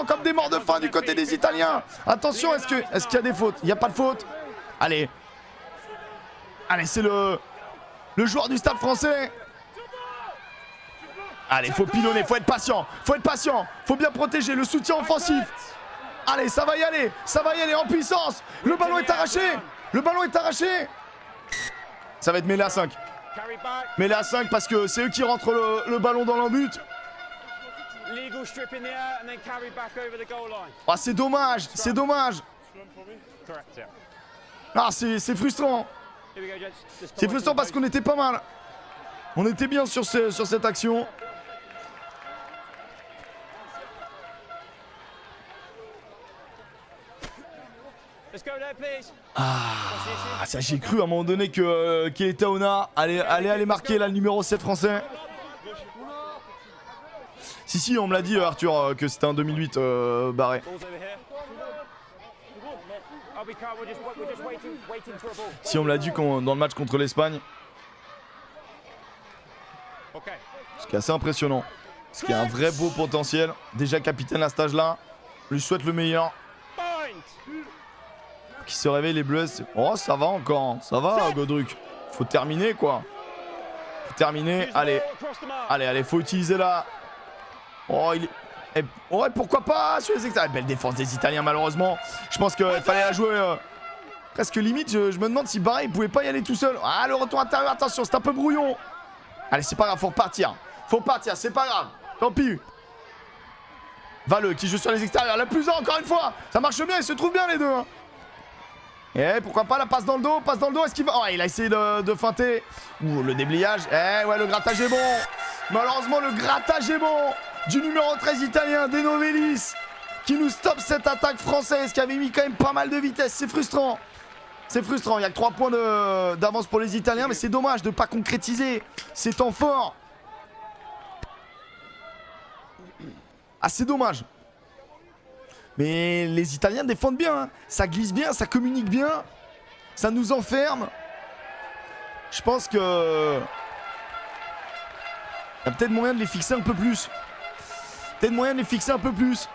comme des morts de faim du côté des Italiens. Attention, est-ce qu'il y a des fautes? Il n'y a pas de faute. Allez, c'est le joueur du Stade français. Allez, faut pilonner, faut être patient, faut bien protéger le soutien offensif. Allez, ça va y aller en puissance. Le ballon est arraché. Ça va être mêlé à 5. Mêlé à 5 parce que c'est eux qui rentrent le ballon dans leur but. Ah, c'est dommage. Ah, c'est frustrant. C'est frustrant parce qu'on était pas mal. On était bien sur cette action. Ah, ça j'ai cru à un moment donné que Keitaona allait marquer là, le numéro 7 français. Si, on me l'a dit Arthur que c'était un 2008 barré. Si, on me l'a dit dans le match contre l'Espagne. Ce qui est assez impressionnant. Ce qui a un vrai beau potentiel. Déjà capitaine à cet âge-là. Je lui souhaite le meilleur. Qui se réveille les Bleus. Oh, ça va encore. Ça va, Godruc. Faut terminer, quoi. Allez, faut utiliser là. Oh, ouais, pourquoi pas sur les extérieurs. Belle défense des Italiens, malheureusement. Je pense qu'il fallait la jouer Presque limite, je me demande si Barret il pouvait pas y aller tout seul. Ah, le retour intérieur, attention, c'est un peu brouillon. Allez, c'est pas grave, faut repartir. Faut partir, c'est pas grave. Tant pis. Valeux qui joue sur les extérieurs. La plus encore une fois. Ça marche bien, ils se trouvent bien les deux. Hein. Et pourquoi pas la passe dans le dos. Passe dans le dos, est-ce qu'il va... Oh, il a essayé de feinter. Ouh, le déblayage. Eh ouais, le grattage est bon. Malheureusement, le grattage est bon. Du numéro 13 italien, De Novellis. Qui nous stoppe cette attaque française. Qui avait mis quand même pas mal de vitesse. C'est frustrant. C'est frustrant. Il y a que 3 points d'avance pour les Italiens. Mais c'est dommage de ne pas concrétiser ces temps forts. Ah, c'est dommage. Mais les Italiens défendent bien. Hein. Ça glisse bien, ça communique bien. Ça nous enferme. Je pense que... Il y a peut-être moyen de les fixer un peu plus. Peut-être moyen de les fixer un peu plus.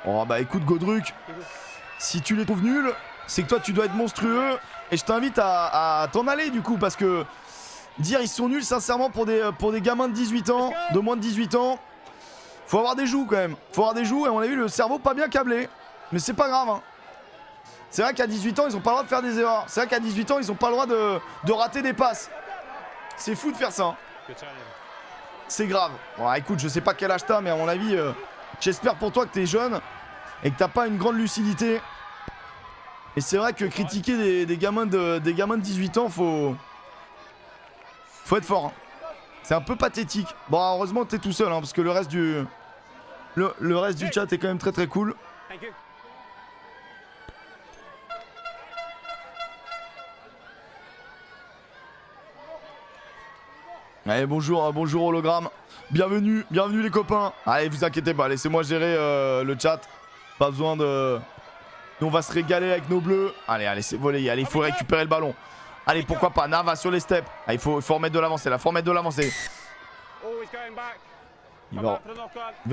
Oh bah écoute Godruc. Si tu les trouves nuls, c'est que toi tu dois être monstrueux. Et je t'invite à t'en aller du coup. Parce que... Dire ils sont nuls sincèrement pour des gamins de 18 ans, de moins de 18 ans. Faut avoir des joues quand même. Faut avoir des joues et on a vu le cerveau pas bien câblé. Mais c'est pas grave. Hein. C'est vrai qu'à 18 ans ils ont pas le droit de faire des erreurs. C'est vrai qu'à 18 ans ils ont pas le droit de rater des passes. C'est fou de faire ça. Hein. C'est grave. Bon écoute, je sais pas quel âge t'as mais à mon avis, j'espère pour toi que t'es jeune et que t'as pas une grande lucidité. Et c'est vrai que critiquer des gamins de 18 ans, faut être fort. Hein. C'est un peu pathétique. Bon, heureusement que t'es tout seul, hein, parce que le reste du chat est quand même très très cool. Allez, bonjour hologramme. Bienvenue les copains. Allez, vous inquiétez pas, laissez-moi gérer le chat. Pas besoin de... Nous, on va se régaler avec nos bleus. Allez, c'est volé. Allez, il faut récupérer le ballon. Allez, pourquoi pas, Nava sur les steps. Ah, il faut remettre de l'avancée, là, faut remettre de l'avancée. Il va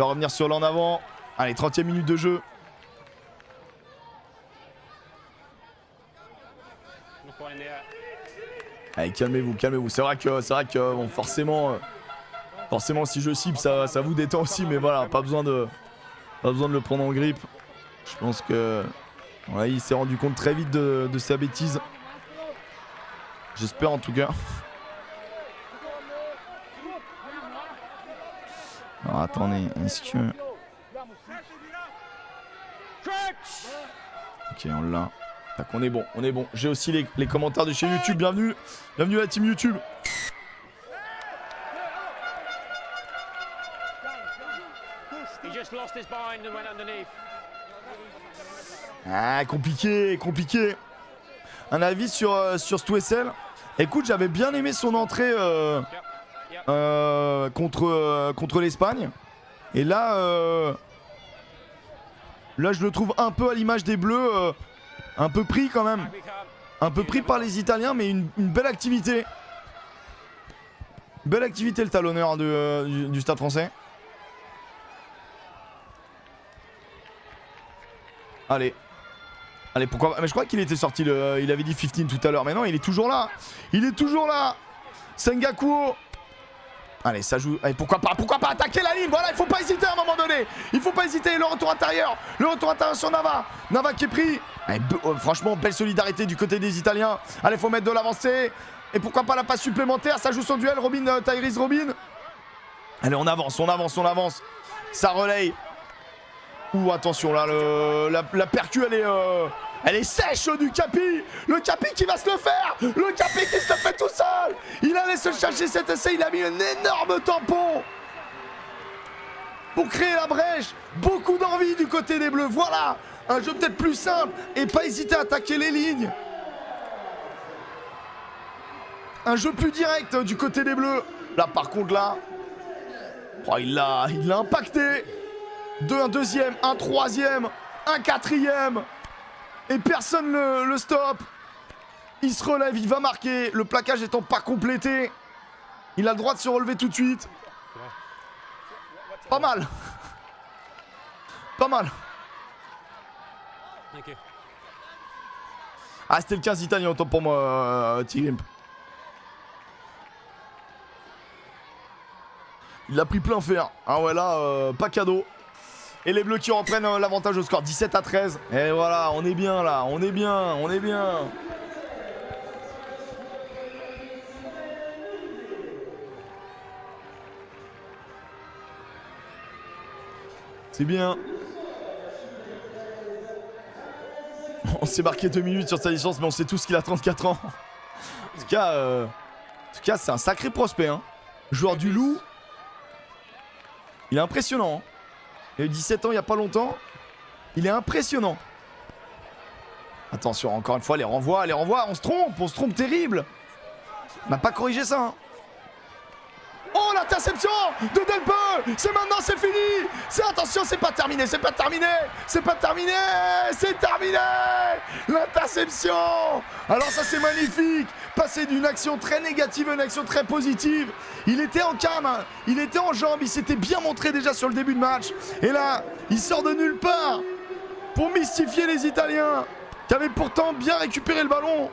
revenir sur l'en avant. Allez, 30e minute de jeu. Allez, calmez-vous. C'est vrai que bon, forcément, si je cible, ça vous détend aussi, mais voilà, pas besoin de le prendre en grippe. Je pense que ouais, il s'est rendu compte très vite de sa bêtise. J'espère en tout cas. Alors attendez, est-ce que... Ok, on l'a. Tac, on est bon. J'ai aussi les commentaires de chez YouTube. Bienvenue à la team YouTube. Ah, compliqué. Un avis sur Stoessel. Écoute, j'avais bien aimé son entrée contre l'Espagne. Et là, je le trouve un peu à l'image des Bleus, un peu pris quand même. Un peu pris par les Italiens, mais une belle activité. Belle activité le talonneur du Stade français. Allez, pourquoi pas. Mais je crois qu'il était sorti, il avait dit 15 tout à l'heure. Mais non, il est toujours là. Sengakuo. Allez, ça joue. Allez, pourquoi pas attaquer la ligne. Voilà, il faut pas hésiter à un moment donné. Le retour intérieur sur Nava. Nava qui est pris. Allez, franchement, belle solidarité du côté des Italiens. Allez, faut mettre de l'avancée. Et pourquoi pas la passe supplémentaire. Ça joue son duel, Tyrese Robin. Allez, on avance. Ça relaye. Ouh, attention là, la percu elle est sèche du Capi. Le Capi qui va se le faire. Le Capi qui se le fait tout seul. Il allait se chercher cet essai, il a mis un énorme tampon pour créer la brèche. Beaucoup d'envie du côté des Bleus. Voilà, un jeu peut-être plus simple et pas hésiter à attaquer les lignes. Un jeu plus direct du côté des Bleus. Là par contre là, oh, il l'a impacté. Un deuxième, un troisième, un quatrième. Et personne le stoppe. Il se relève, il va marquer. Le plaquage étant pas complété. Il a le droit de se relever tout de suite. Pas mal. Ah, c'était le 15 italien, autant pour moi, Tigrimp. Il l'a pris plein fer. Ah ouais, là, pas cadeau. Et les Bleus qui reprennent l'avantage au score 17-13. Et voilà, on est bien là, on est bien, on est bien. C'est bien. On s'est marqué 2 minutes sur sa licence, mais on sait tous qu'il a 34 ans. En tout cas, c'est un sacré prospect. Hein. Joueur du Loup. Il est impressionnant. Hein. Il a eu 17 ans il n'y a pas longtemps. Il est impressionnant. Attention, encore une fois, les renvois. On se trompe terrible. On n'a pas corrigé ça. Hein. Oh, l'interception de Delpeux. C'est maintenant, c'est fini. Attention, c'est pas terminé. C'est terminé. L'interception. Alors ça, c'est magnifique. Passer d'une action très négative à une action très positive. Il était en calme, hein. Il était en jambes. Il s'était bien montré déjà sur le début de match. Et là, il sort de nulle part pour mystifier les Italiens qui avaient pourtant bien récupéré le ballon.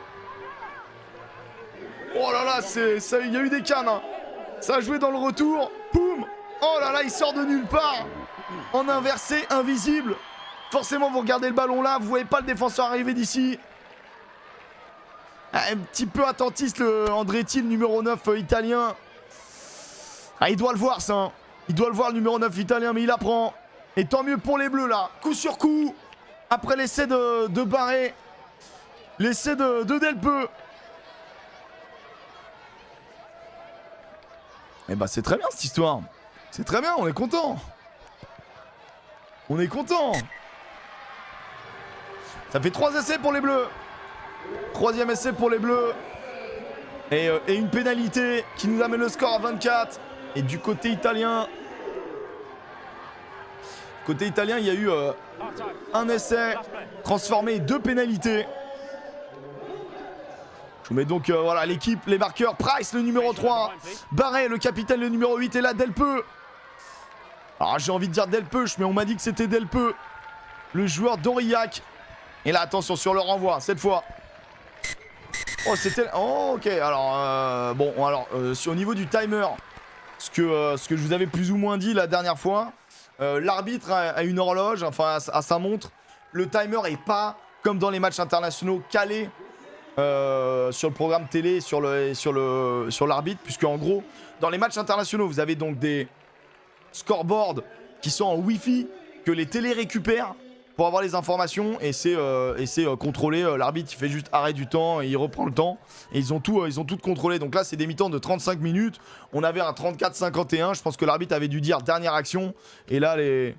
Oh là là, il y a eu des cannes. Hein. Ça a joué dans le retour. Boum. Oh là là, il sort de nulle part. En inversé, invisible. Forcément, vous regardez le ballon là. Vous voyez pas le défenseur arriver d'ici. Un petit peu attentiste, le Andretti, le numéro 9 italien. Ah, il doit le voir, ça. Hein. Il doit le voir, le numéro 9 italien, mais il apprend. Et tant mieux pour les Bleus, là. Coup sur coup. Après l'essai de Barré. L'essai de Delpeux. Eh bah c'est très bien cette histoire. C'est très bien, on est content. On est content. Ça fait 3 essais pour les Bleus. 3e essai pour les Bleus. Et une pénalité qui nous amène le score à 24. Et du côté italien... Côté italien, il y a eu un essai transformé et 2 pénalités. Je vous mets donc voilà l'équipe, les marqueurs. Price le numéro 3, Barré le capitaine le numéro 8 et là Delpeux. Alors j'ai envie de dire Delpeux, mais on m'a dit que c'était Delpeux, le joueur d'Aurillac. Et là attention sur le renvoi cette fois. Oh c'était... Oh ok alors bon alors au niveau du timer, ce que je vous avais plus ou moins dit la dernière fois, l'arbitre a une horloge, enfin à sa montre. Le timer est pas comme dans les matchs internationaux calé. Sur le programme télé, sur l'arbitre, puisque en gros, dans les matchs internationaux, vous avez donc des scoreboards qui sont en Wi-Fi que les télés récupèrent pour avoir les informations et c'est contrôlé. L'arbitre il fait juste arrêt du temps et il reprend le temps et ils ont tout contrôlé. Donc là, c'est des mi-temps de 35 minutes. On avait un 34-51. Je pense que l'arbitre avait dû dire dernière action et là les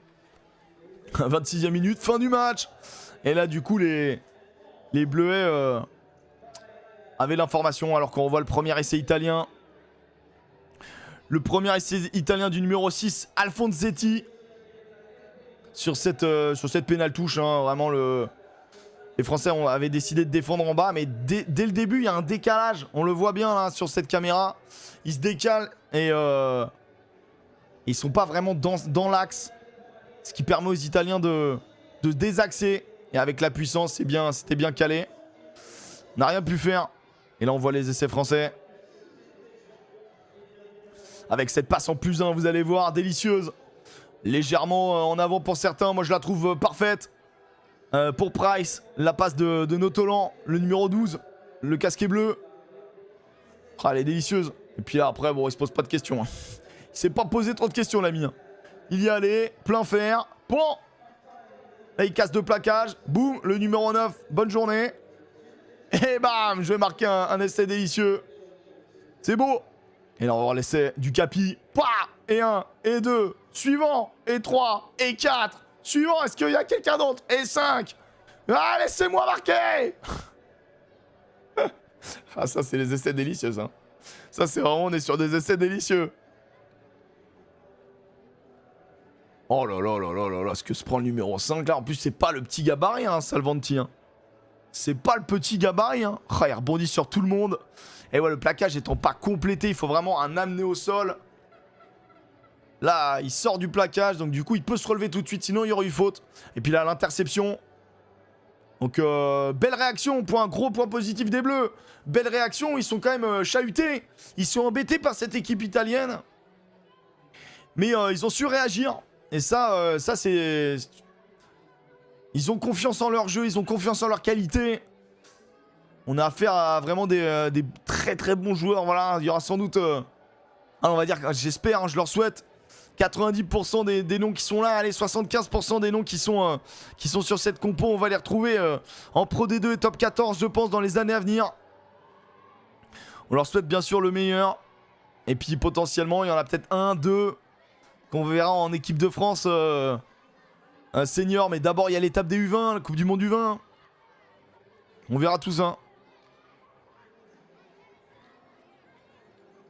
26e minute, fin du match. Et là, du coup, les Bleuets avait l'information alors qu'on voit le premier essai italien. Le premier essai italien du numéro 6, Alfonsetti. Sur cette pénal-touche, hein, vraiment les Français avaient décidé de défendre en bas, mais dès le début, il y a un décalage. On le voit bien là sur cette caméra. Ils se décalent et ils sont pas vraiment dans l'axe. Ce qui permet aux Italiens de désaxer. Et avec la puissance, c'était bien calé. On n'a rien pu faire. Et là, on voit les essais français. Avec cette passe en +1, vous allez voir, délicieuse. Légèrement en avant pour certains. Moi, je la trouve parfaite. Pour Price, la passe de Notolan, le numéro 12, le casqué bleu. Ah, elle est délicieuse. Et puis là, après, bon, il se pose pas de questions. Hein. Il s'est pas posé trop de questions, l'ami. Hein. Il y allait, plein fer. Bon. Là, il casse 2 plaquages. Boum, le numéro 9, bonne journée. Et bam, je vais marquer un essai délicieux. C'est beau. Et là, on va voir l'essai du Capi. Pouah, et 1, et 2, suivant, et 3, et 4. Suivant, est-ce qu'il y a quelqu'un d'autre? Et 5. Ah, laissez-moi marquer. Ah, ça, c'est les essais délicieux, hein. Ça, c'est vraiment, on est sur des essais délicieux. Oh là là là là là là, ce que se prend le numéro 5, là. En plus, c'est pas le petit gabarit, hein, Salvanti, hein. C'est pas le petit gabarit, hein. Ah, il rebondit sur tout le monde. Et ouais, le plaquage étant pas complété, il faut vraiment un amener au sol. Là, il sort du plaquage, donc du coup, il peut se relever tout de suite, sinon il y aurait eu faute. Et puis là, l'interception. Donc, belle réaction pour un gros point positif des Bleus. Belle réaction, ils sont quand même chahutés. Ils sont embêtés par cette équipe italienne. Mais ils ont su réagir. Et ça c'est... Ils ont confiance en leur jeu, ils ont confiance en leur qualité. On a affaire à vraiment des très très bons joueurs. Voilà, il y aura sans doute... on va dire, j'espère, hein, je leur souhaite 90% des noms qui sont là, allez 75% des noms qui sont sur cette compo, on va les retrouver en Pro D2 et Top 14 je pense dans les années à venir. On leur souhaite bien sûr le meilleur. Et puis potentiellement il y en a peut-être un, deux qu'on verra en équipe de France senior. Mais d'abord il y a l'étape des U20, la Coupe du Monde U20. On verra tout ça.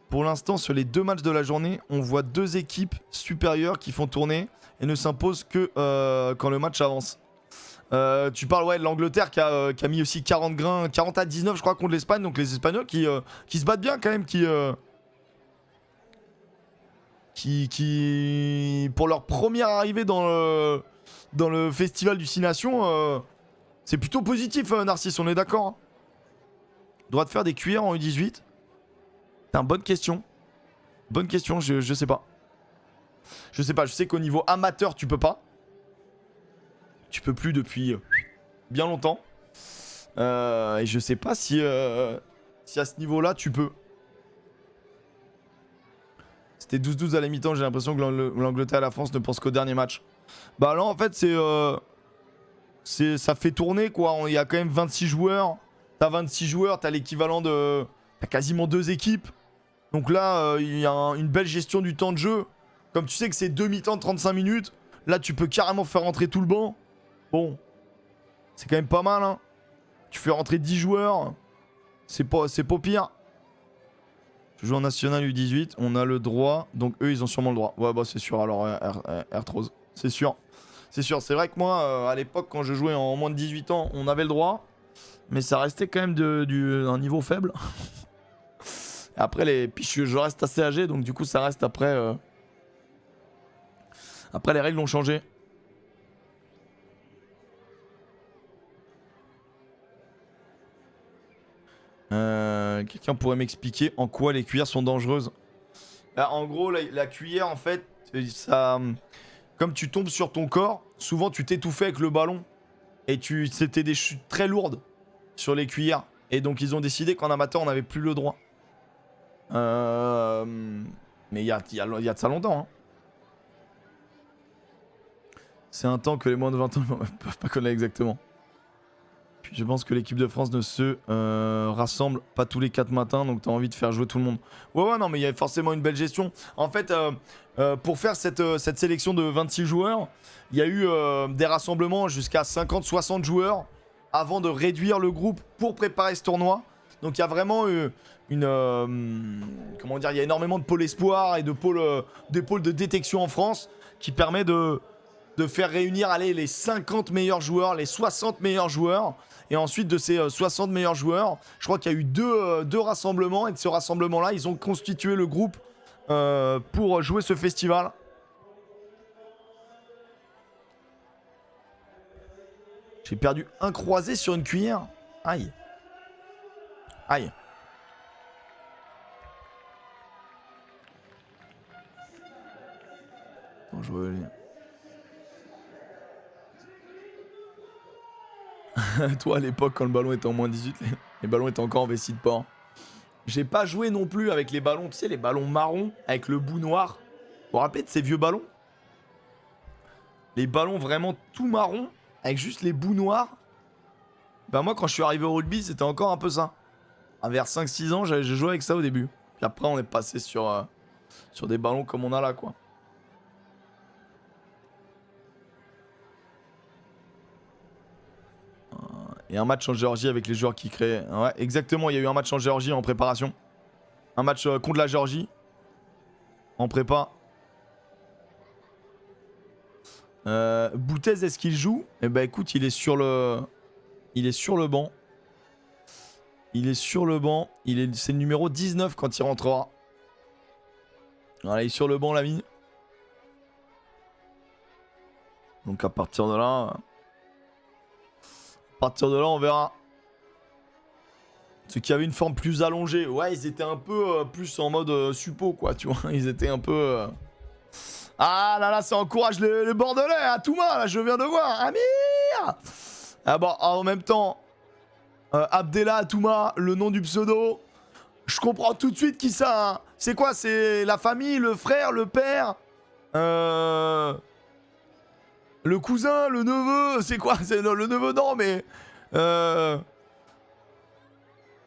Pour l'instant, sur les 2 matchs de la journée, on voit 2 équipes supérieures qui font tourner et ne s'imposent que quand le match avance. Tu parles de l'Angleterre qui a mis aussi 40 grains, 40 à 19 je crois contre l'Espagne. Donc les Espagnols qui se battent bien quand même, qui pour leur première arrivée dans le festival du 6 Nations, c'est plutôt positif Narcisse, on est d'accord hein. Droit de faire des cuillères en U18. Bonne question. Bonne question, je sais pas. Je sais pas, je sais qu'au niveau amateur, tu peux pas. Tu peux plus depuis bien longtemps. Et je sais pas si à ce niveau-là, tu peux. C'était 12-12 à la mi-temps, j'ai l'impression que l'Angleterre et la France ne pensent qu'au dernier match. Bah là, en fait, ça fait tourner, quoi. Il y a quand même 26 joueurs. T'as 26 joueurs, t'as l'équivalent de... T'as quasiment 2 équipes. Donc là, il y a une belle gestion du temps de jeu. Comme tu sais que c'est 2 mi-temps de 35 minutes, là tu peux carrément faire rentrer tout le banc. Bon, c'est quand même pas mal. Hein. Tu fais rentrer 10 joueurs, c'est pas pire. Tu joues en national U18, on a le droit. Donc eux, ils ont sûrement le droit. Ouais, bah c'est sûr, alors Rtrose, c'est sûr. C'est sûr, c'est vrai que moi, à l'époque, quand je jouais en moins de 18 ans, on avait le droit. Mais ça restait quand même d'un niveau faible. Après, puis je reste assez âgé, donc du coup, ça reste après. Après, les règles ont changé. Quelqu'un pourrait m'expliquer en quoi les cuillères sont dangereuses? En gros, la cuillère, en fait, ça, comme tu tombes sur ton corps, souvent tu t'étouffais avec le ballon. Et c'était des chutes très lourdes sur les cuillères. Et donc, ils ont décidé qu'en amateur, on n'avait plus le droit. Mais il y a de ça longtemps. Hein. C'est un temps que les moins de 20 ans ne peuvent pas connaître exactement. Puis je pense que l'équipe de France ne se rassemble pas tous les 4 matins, donc t'as envie de faire jouer tout le monde. Ouais, non, mais il y a forcément une belle gestion. En fait, pour faire cette sélection de 26 joueurs, il y a eu des rassemblements jusqu'à 50-60 joueurs avant de réduire le groupe pour préparer ce tournoi. Donc il y a vraiment comment dire, il y a énormément de pôles espoir et des pôles de détection en France qui permet de faire réunir les 50 meilleurs joueurs, les 60 meilleurs joueurs. Et ensuite de ces 60 meilleurs joueurs, je crois qu'il y a eu deux rassemblements. Et de ce rassemblement-là, ils ont constitué le groupe pour jouer ce festival. J'ai perdu un croisé sur une cuillère. Aïe. Aïe. Attends, je reviens. Toi, à l'époque, quand le ballon était en moins 18, les ballons étaient encore en vessie de porc. J'ai pas joué non plus avec les ballons, tu sais, les ballons marrons avec le bout noir. Vous vous rappelez de ces vieux ballons? Les ballons vraiment tout marron avec juste les bouts noirs. Bah moi, quand je suis arrivé au rugby, c'était encore un peu ça. Vers 5-6 ans, j'ai joué avec ça au début. Puis après, on est passé sur des ballons comme on a là, quoi. Et un match en Géorgie avec les joueurs qui créent. Ouais, exactement, il y a eu un match en Géorgie en préparation. Un match contre la Géorgie. En prépa. Boutez, est-ce qu'il joue? Eh ben écoute, il est sur le banc. Il est sur le banc. C'est le numéro 19 quand il rentrera. Voilà, il est sur le banc, l'ami. Donc à partir de là... on verra. Ceux qui avaient une forme plus allongée, ouais, ils étaient un peu plus en mode suppo, quoi, tu vois. Ils étaient un peu Ah là là, ça encourage les Bordelais à tout mal, là, je viens de voir. Amir. Ah bon, en même temps, Abdellah Atouma, le nom du pseudo, je comprends tout de suite qui ça. Hein. C'est quoi? C'est la famille, le frère, le père, le cousin, le neveu. C'est quoi? C'est le neveu, non, mais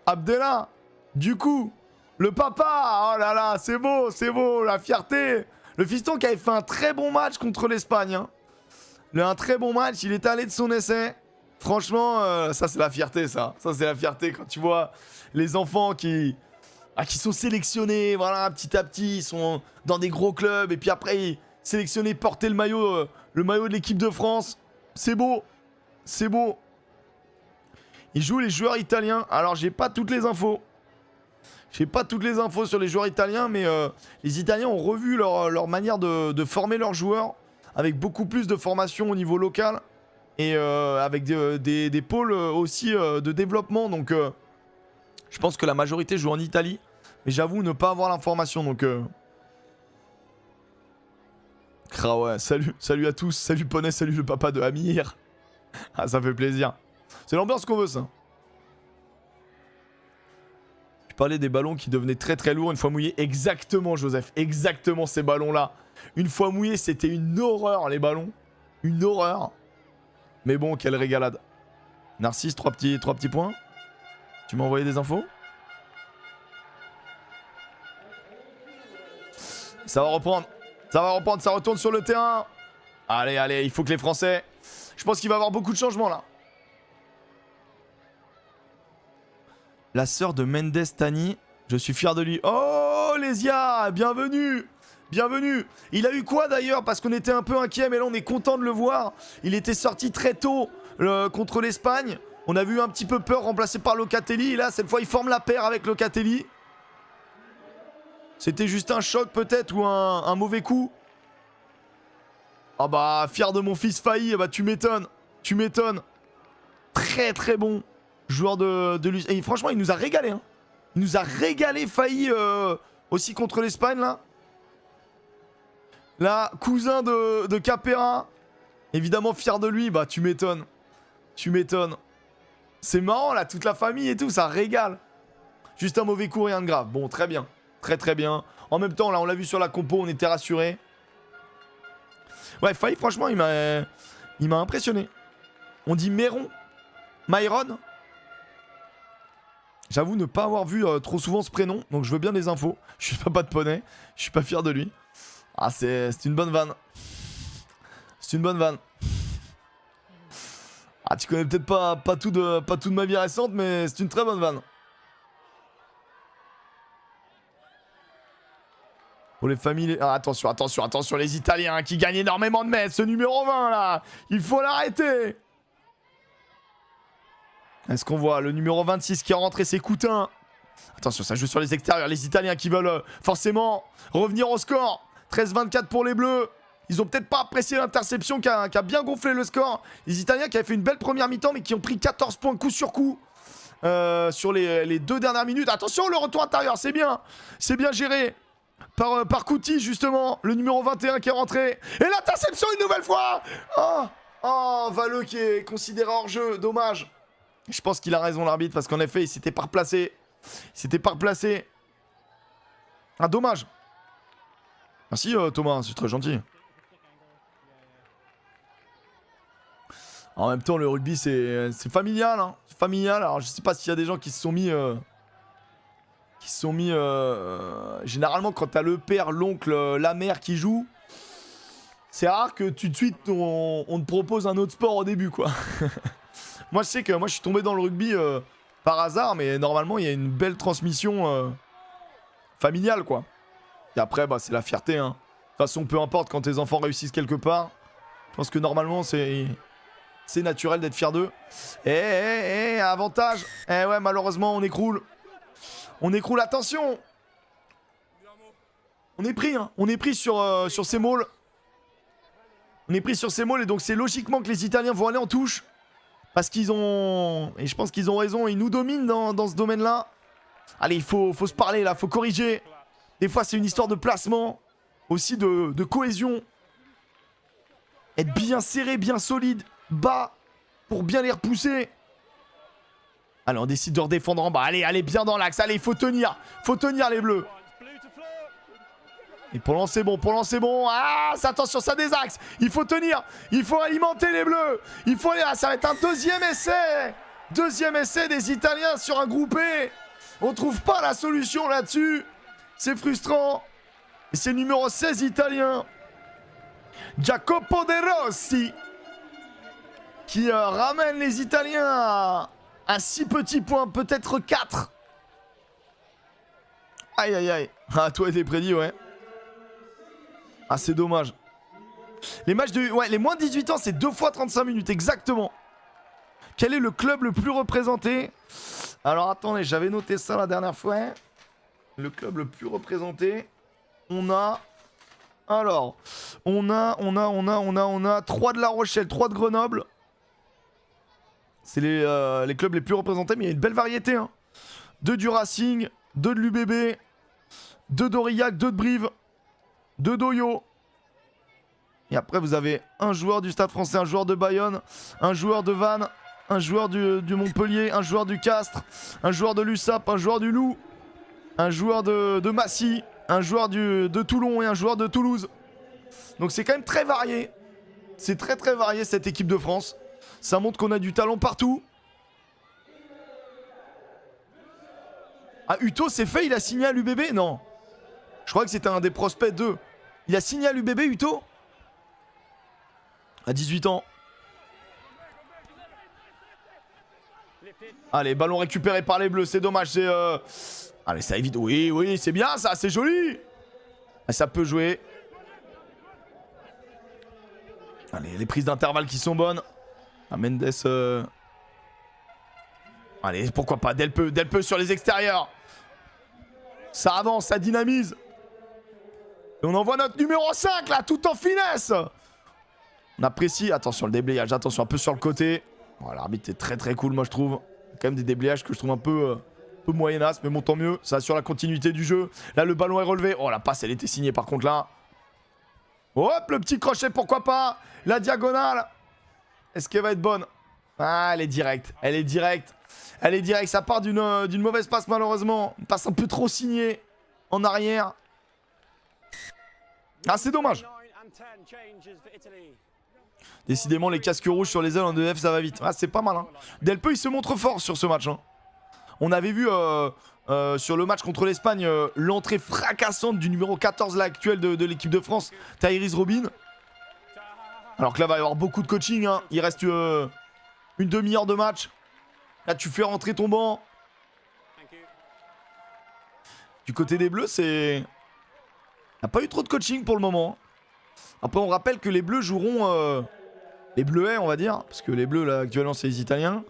Abdellah. Du coup, le papa. Oh là là, c'est beau, la fierté. Le fiston qui avait fait un très bon match contre l'Espagne. Hein. Un très bon match, il est allé de son essai. Franchement, ça c'est la fierté, ça. Ça c'est la fierté quand tu vois les enfants qui sont sélectionnés, voilà, petit à petit, ils sont dans des gros clubs et puis après sélectionnés, porter le maillot de l'équipe de France. C'est beau, c'est beau. Ils jouent les joueurs italiens. Alors j'ai pas toutes les infos. J'ai pas toutes les infos sur les joueurs italiens, mais les Italiens ont revu leur manière de former leurs joueurs avec beaucoup plus de formation au niveau local et avec des pôles aussi de développement. Donc je pense que la majorité joue en Italie, mais j'avoue ne pas avoir l'information. Donc ah ouais, salut à tous, salut Poney, salut le papa de Amir. Ah, ça fait plaisir. C'est l'ambiance qu'on veut, ça. Tu parlais des ballons qui devenaient très très lourds une fois mouillés. Exactement, Joseph, exactement ces ballons-là. Une fois mouillés, c'était une horreur, les ballons. Une horreur. Mais bon, quelle régalade. Narcisse, 3 petits points. Tu m'as envoyé des infos? Ça va reprendre. Ça va reprendre, ça retourne sur le terrain. Allez, il faut que les Français... Je pense qu'il va y avoir beaucoup de changements, là. La sœur de Mendes Tani, je suis fier de lui. Oh, Lesia, bienvenue. Bienvenue. Il a eu quoi d'ailleurs? Parce qu'on était un peu inquiet, mais là on est content de le voir. Il était sorti très tôt contre l'Espagne. On a vu un petit peu peur, remplacé par Locatelli. Et là, cette fois, il forme la paire avec Locatelli. C'était juste un choc peut-être ou un mauvais coup. Ah bah, fier de mon fils Failly, bah tu m'étonnes. Tu m'étonnes. Très très bon joueur de lui. Et franchement, il nous a régalé. Hein. Il nous a régalé Failly aussi contre l'Espagne là. Là, cousin de Capera. Évidemment fier de lui, bah tu m'étonnes. Tu m'étonnes. C'est marrant là, toute la famille et tout, ça régale. Juste un mauvais coup, rien de grave. Bon, très bien. Très très bien. En même temps, là, on l'a vu sur la compo, on était rassurés. Ouais, Failly, franchement, il m'a impressionné. On dit Myron. J'avoue ne pas avoir vu trop souvent ce prénom, donc je veux bien des infos. Je suis papa de Poney, je suis pas fier de lui. Ah, c'est une bonne vanne. C'est une bonne vanne. Ah, tu connais peut-être pas tout de ma vie récente, mais c'est une très bonne vanne. Pour les familles... Ah, attention, les Italiens qui gagnent énormément de mètres. Ce numéro 20, là, il faut l'arrêter. Est-ce qu'on voit le numéro 26 qui est rentré, c'est Coutin. Attention, ça joue sur les extérieurs. Les Italiens qui veulent forcément revenir au score. 13-24 pour les Bleus. Ils ont peut-être pas apprécié l'interception qui a bien gonflé le score. Les Italiens qui avaient fait une belle première mi-temps, mais qui ont pris 14 points coup sur coup sur les 2 dernières minutes. Attention, le retour intérieur, c'est bien. C'est bien géré par Couti, justement. Le numéro 21 qui est rentré. Et l'interception une nouvelle fois. Oh, Valeux qui est considéré hors jeu. Dommage. Je pense qu'il a raison, l'arbitre, parce qu'en effet, il s'était pas replacé. Ah, dommage. Merci, Thomas, c'est très gentil. En même temps, le rugby, c'est familial. Hein. C'est familial. Alors, je sais pas s'il y a des gens qui se sont mis... généralement, quand t'as le père, l'oncle, la mère qui joue, c'est rare que tout de suite, on te propose un autre sport au début, quoi. Moi, je sais que moi, je suis tombé dans le rugby par hasard, mais normalement, il y a une belle transmission familiale, quoi. Et après, bah, c'est la fierté, hein. De toute façon, peu importe quand tes enfants réussissent quelque part. Je pense que normalement, c'est naturel d'être fier d'eux. Avantage. Ouais, malheureusement, on écroule. On écroule, attention. On est pris, hein. On est pris sur ces mauls. On est pris sur ces mauls, et donc c'est logiquement que les Italiens vont aller en touche. Parce qu'ils ont... Et je pense qu'ils ont raison, ils nous dominent dans ce domaine-là. Allez, il faut se parler là, faut corriger. Des fois, c'est une histoire de placement. aussi de cohésion. Être bien serré, bien solide, bas, pour bien les repousser. Allez, on décide de redéfendre en bas. Allez, allez, bien dans l'axe. Allez, il faut tenir les bleus. Et pour lancer bon, Ah, attention, ça désaxe. Il faut tenir. Il faut alimenter les bleus. Il faut aller. Ah, ça va être un deuxième essai. Deuxième essai des Italiens sur un groupé. On trouve pas la solution là-dessus. C'est frustrant. Et c'est le numéro 16 italien. Jacopo De Rossi. Qui ramène les Italiens à 6 petits points, peut-être 4. Aïe, aïe, aïe. Ah, toi, t'es prédit, ouais. Ah, c'est dommage. Les matchs de... Ouais, les moins de 18 ans, c'est 2 fois 35 minutes, exactement. Quel est le club le plus représenté? Alors, attendez, j'avais noté ça la dernière fois. Le club le plus représenté. On a... Alors, on a 3 de La Rochelle, 3 de Grenoble. C'est les clubs les plus représentés, mais il y a une belle variété. Hein. 2 du Racing, 2 de l'UBB, 2 d'Aurillac, 2 de Brive, 2 d'Oyo. Et après, vous avez un joueur du Stade Français, un joueur de Bayonne, un joueur de Vannes, un joueur du Montpellier, un joueur du Castres, un joueur de l'USAP, un joueur du Loup, un joueur de Massy, un joueur de Toulon et un joueur de Toulouse. Donc c'est quand même très varié. C'est très très varié cette équipe de France. Ça montre qu'on a du talent partout. Ah, Uto, c'est fait, il a signé à l'UBB? Non. Je crois que c'était un des prospects d'eux. Il a signé à l'UBB, Uto? À 18 ans. Allez, ballon récupéré par les Bleus, c'est dommage, c'est... Allez, ça évite... Oui, oui, c'est bien ça, c'est joli. Ça peut jouer. Allez, les prises d'intervalle qui sont bonnes. Ah, Mendes... Allez, pourquoi pas, Delpeux sur les extérieurs. Ça avance, ça dynamise. Et on envoie notre numéro 5 là, tout en finesse. On apprécie, attention le déblayage, attention un peu sur le côté. Oh, l'arbitre est très très cool moi je trouve. Quand même des déblayages que je trouve un peu moyennasse, mais bon tant mieux. Ça assure la continuité du jeu. Là le ballon est relevé. Oh la passe elle était signée par contre là. Hop le petit crochet pourquoi pas. La diagonale. Est-ce qu'elle va être bonne? Ah elle est directe. Elle est directe. Elle est directe. Ça part d'une mauvaise passe malheureusement. Une passe un peu trop signée en arrière. Ah c'est dommage. Décidément les casques rouges sur les ailes en EF ça va vite. Ah c'est pas mal hein. Delpeux il se montre fort sur ce match hein. On avait vu sur le match contre l'Espagne l'entrée fracassante du numéro 14 là actuel de l'équipe de France, Tyrese Robin. Alors que là va y avoir beaucoup de coaching hein. Il reste une demi-heure de match. Là tu fais rentrer ton banc. Du côté des Bleus c'est... Il n'y a pas eu trop de coaching pour le moment. Après on rappelle que les Bleus joueront... les Bleuets on va dire, parce que les Bleus là actuellement c'est les Italiens.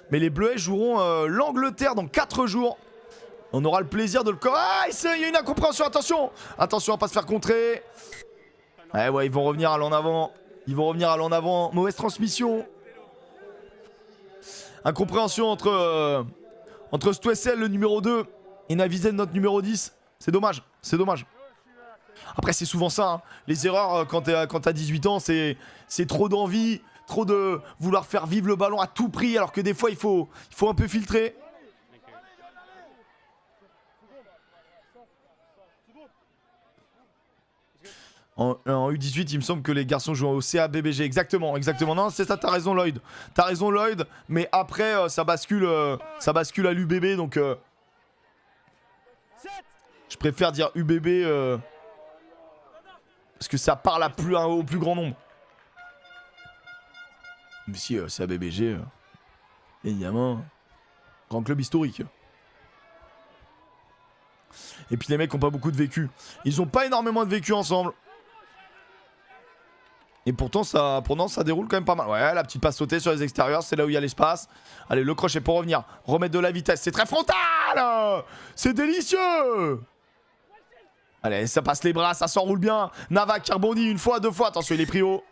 Mais les Bleuets joueront l'Angleterre dans 4 jours. On aura le plaisir de le... Ah il y a une incompréhension, attention. Attention à pas se faire contrer. Ouais ils vont revenir à l'en avant. Ils vont revenir à l'en avant. Mauvaise transmission. Incompréhension entre Stoessel le numéro 2 et Navizen notre numéro 10. C'est dommage, c'est dommage. Après c'est souvent ça, hein. Les erreurs quand t'as 18 ans c'est trop d'envie, trop de vouloir faire vivre le ballon à tout prix alors que des fois il faut un peu filtrer. En U18 il me semble que les garçons jouent au CABBG, exactement. Non c'est ça, t'as raison Lloyd, mais après ça bascule à l'UBB donc je préfère dire UBB parce que ça parle au plus grand nombre. Mais si c'est ABBG, évidemment, grand club historique. Et puis les mecs ont pas beaucoup de vécu. Ils ont pas énormément de vécu ensemble. Et pourtant ça déroule quand même pas mal. Ouais, la petite passe sautée sur les extérieurs, c'est là où il y a l'espace. Allez, le crochet pour revenir. Remettre de la vitesse, c'est très frontal. C'est délicieux. Allez, ça passe les bras, ça s'enroule bien. Navak qui rebondit une fois, 2 fois. Attention, il est pris haut.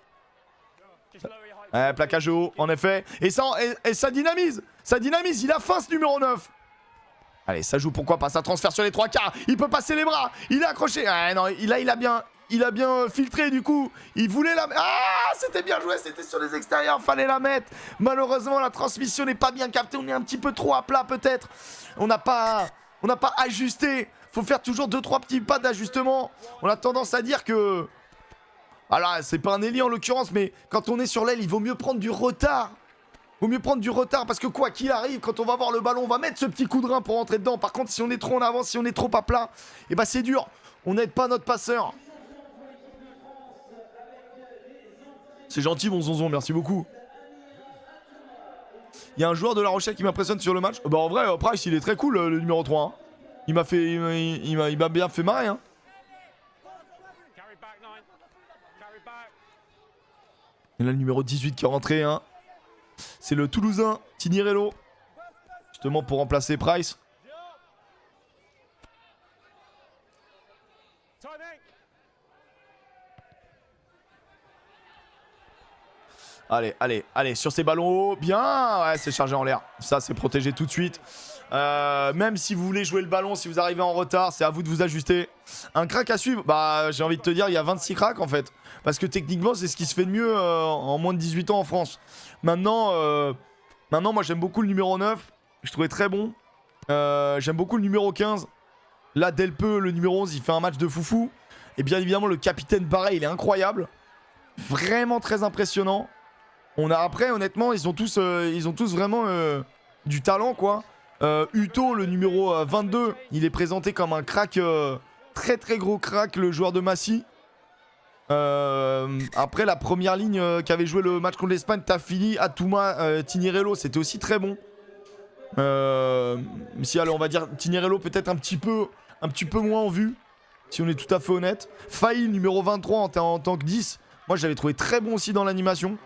Ouais, plaquage haut, en effet. Et ça dynamise. Ça dynamise, il a faim ce numéro 9. Allez, ça joue, pourquoi pas. Ça transfère sur les 3 quarts. Il peut passer les bras. Il est accroché. Ouais, non, là, il a bien... il a bien filtré du coup. Il voulait la... Ah, c'était bien joué, c'était sur les extérieurs, fallait la mettre. Malheureusement, la transmission n'est pas bien captée. On est un petit peu trop à plat peut-être. On n'a pas ajusté. Faut faire toujours 2-3 petits pas d'ajustement. On a tendance à dire que... Alors, c'est pas un ailier en l'occurrence, mais quand on est sur l'aile, il vaut mieux prendre du retard. Vaut mieux prendre du retard parce que quoi qu'il arrive, quand on va voir le ballon, on va mettre ce petit coup de rein pour rentrer dedans. Par contre, si on est trop en avance, si on est trop à plat, et bah c'est dur. On n'aide pas notre passeur. C'est gentil, mon zonzon, merci beaucoup. Il y a un joueur de La Rochelle qui m'impressionne sur le match. Bah en vrai, Price, il est très cool, le numéro 3. Hein. Il m'a bien fait marrer. Hein. Et là, le numéro 18 qui est rentré. Hein. C'est le Toulousain, Tinirello. Justement pour remplacer Price. Allez, sur ces ballons hauts, bien, ouais, c'est chargé en l'air. Ça, c'est protégé tout de suite. Même si vous voulez jouer le ballon, si vous arrivez en retard, c'est à vous de vous ajuster. Un crack à suivre, bah, j'ai envie de te dire, il y a 26 cracks en fait. Parce que techniquement, c'est ce qui se fait de mieux en moins de 18 ans en France. Maintenant, moi, j'aime beaucoup le numéro 9. Je trouvais très bon. J'aime beaucoup le numéro 15. Là, Delpeux, le numéro 11, il fait un match de foufou. Et bien évidemment, le capitaine, pareil, il est incroyable. Vraiment très impressionnant. Après, honnêtement, ils ont tous vraiment du talent, quoi. Uto, le numéro 22, il est présenté comme un crack, très très gros crack, le joueur de Massy. Après, la première ligne qui avait joué le match contre l'Espagne, Tafili, Atouma, Tinirello, c'était aussi très bon. Si, allez, on va dire Tinirello peut-être un petit peu moins en vue, si on est tout à fait honnête. Faïl, numéro 23 en tant que 10, moi je l'avais trouvé très bon aussi dans l'animation.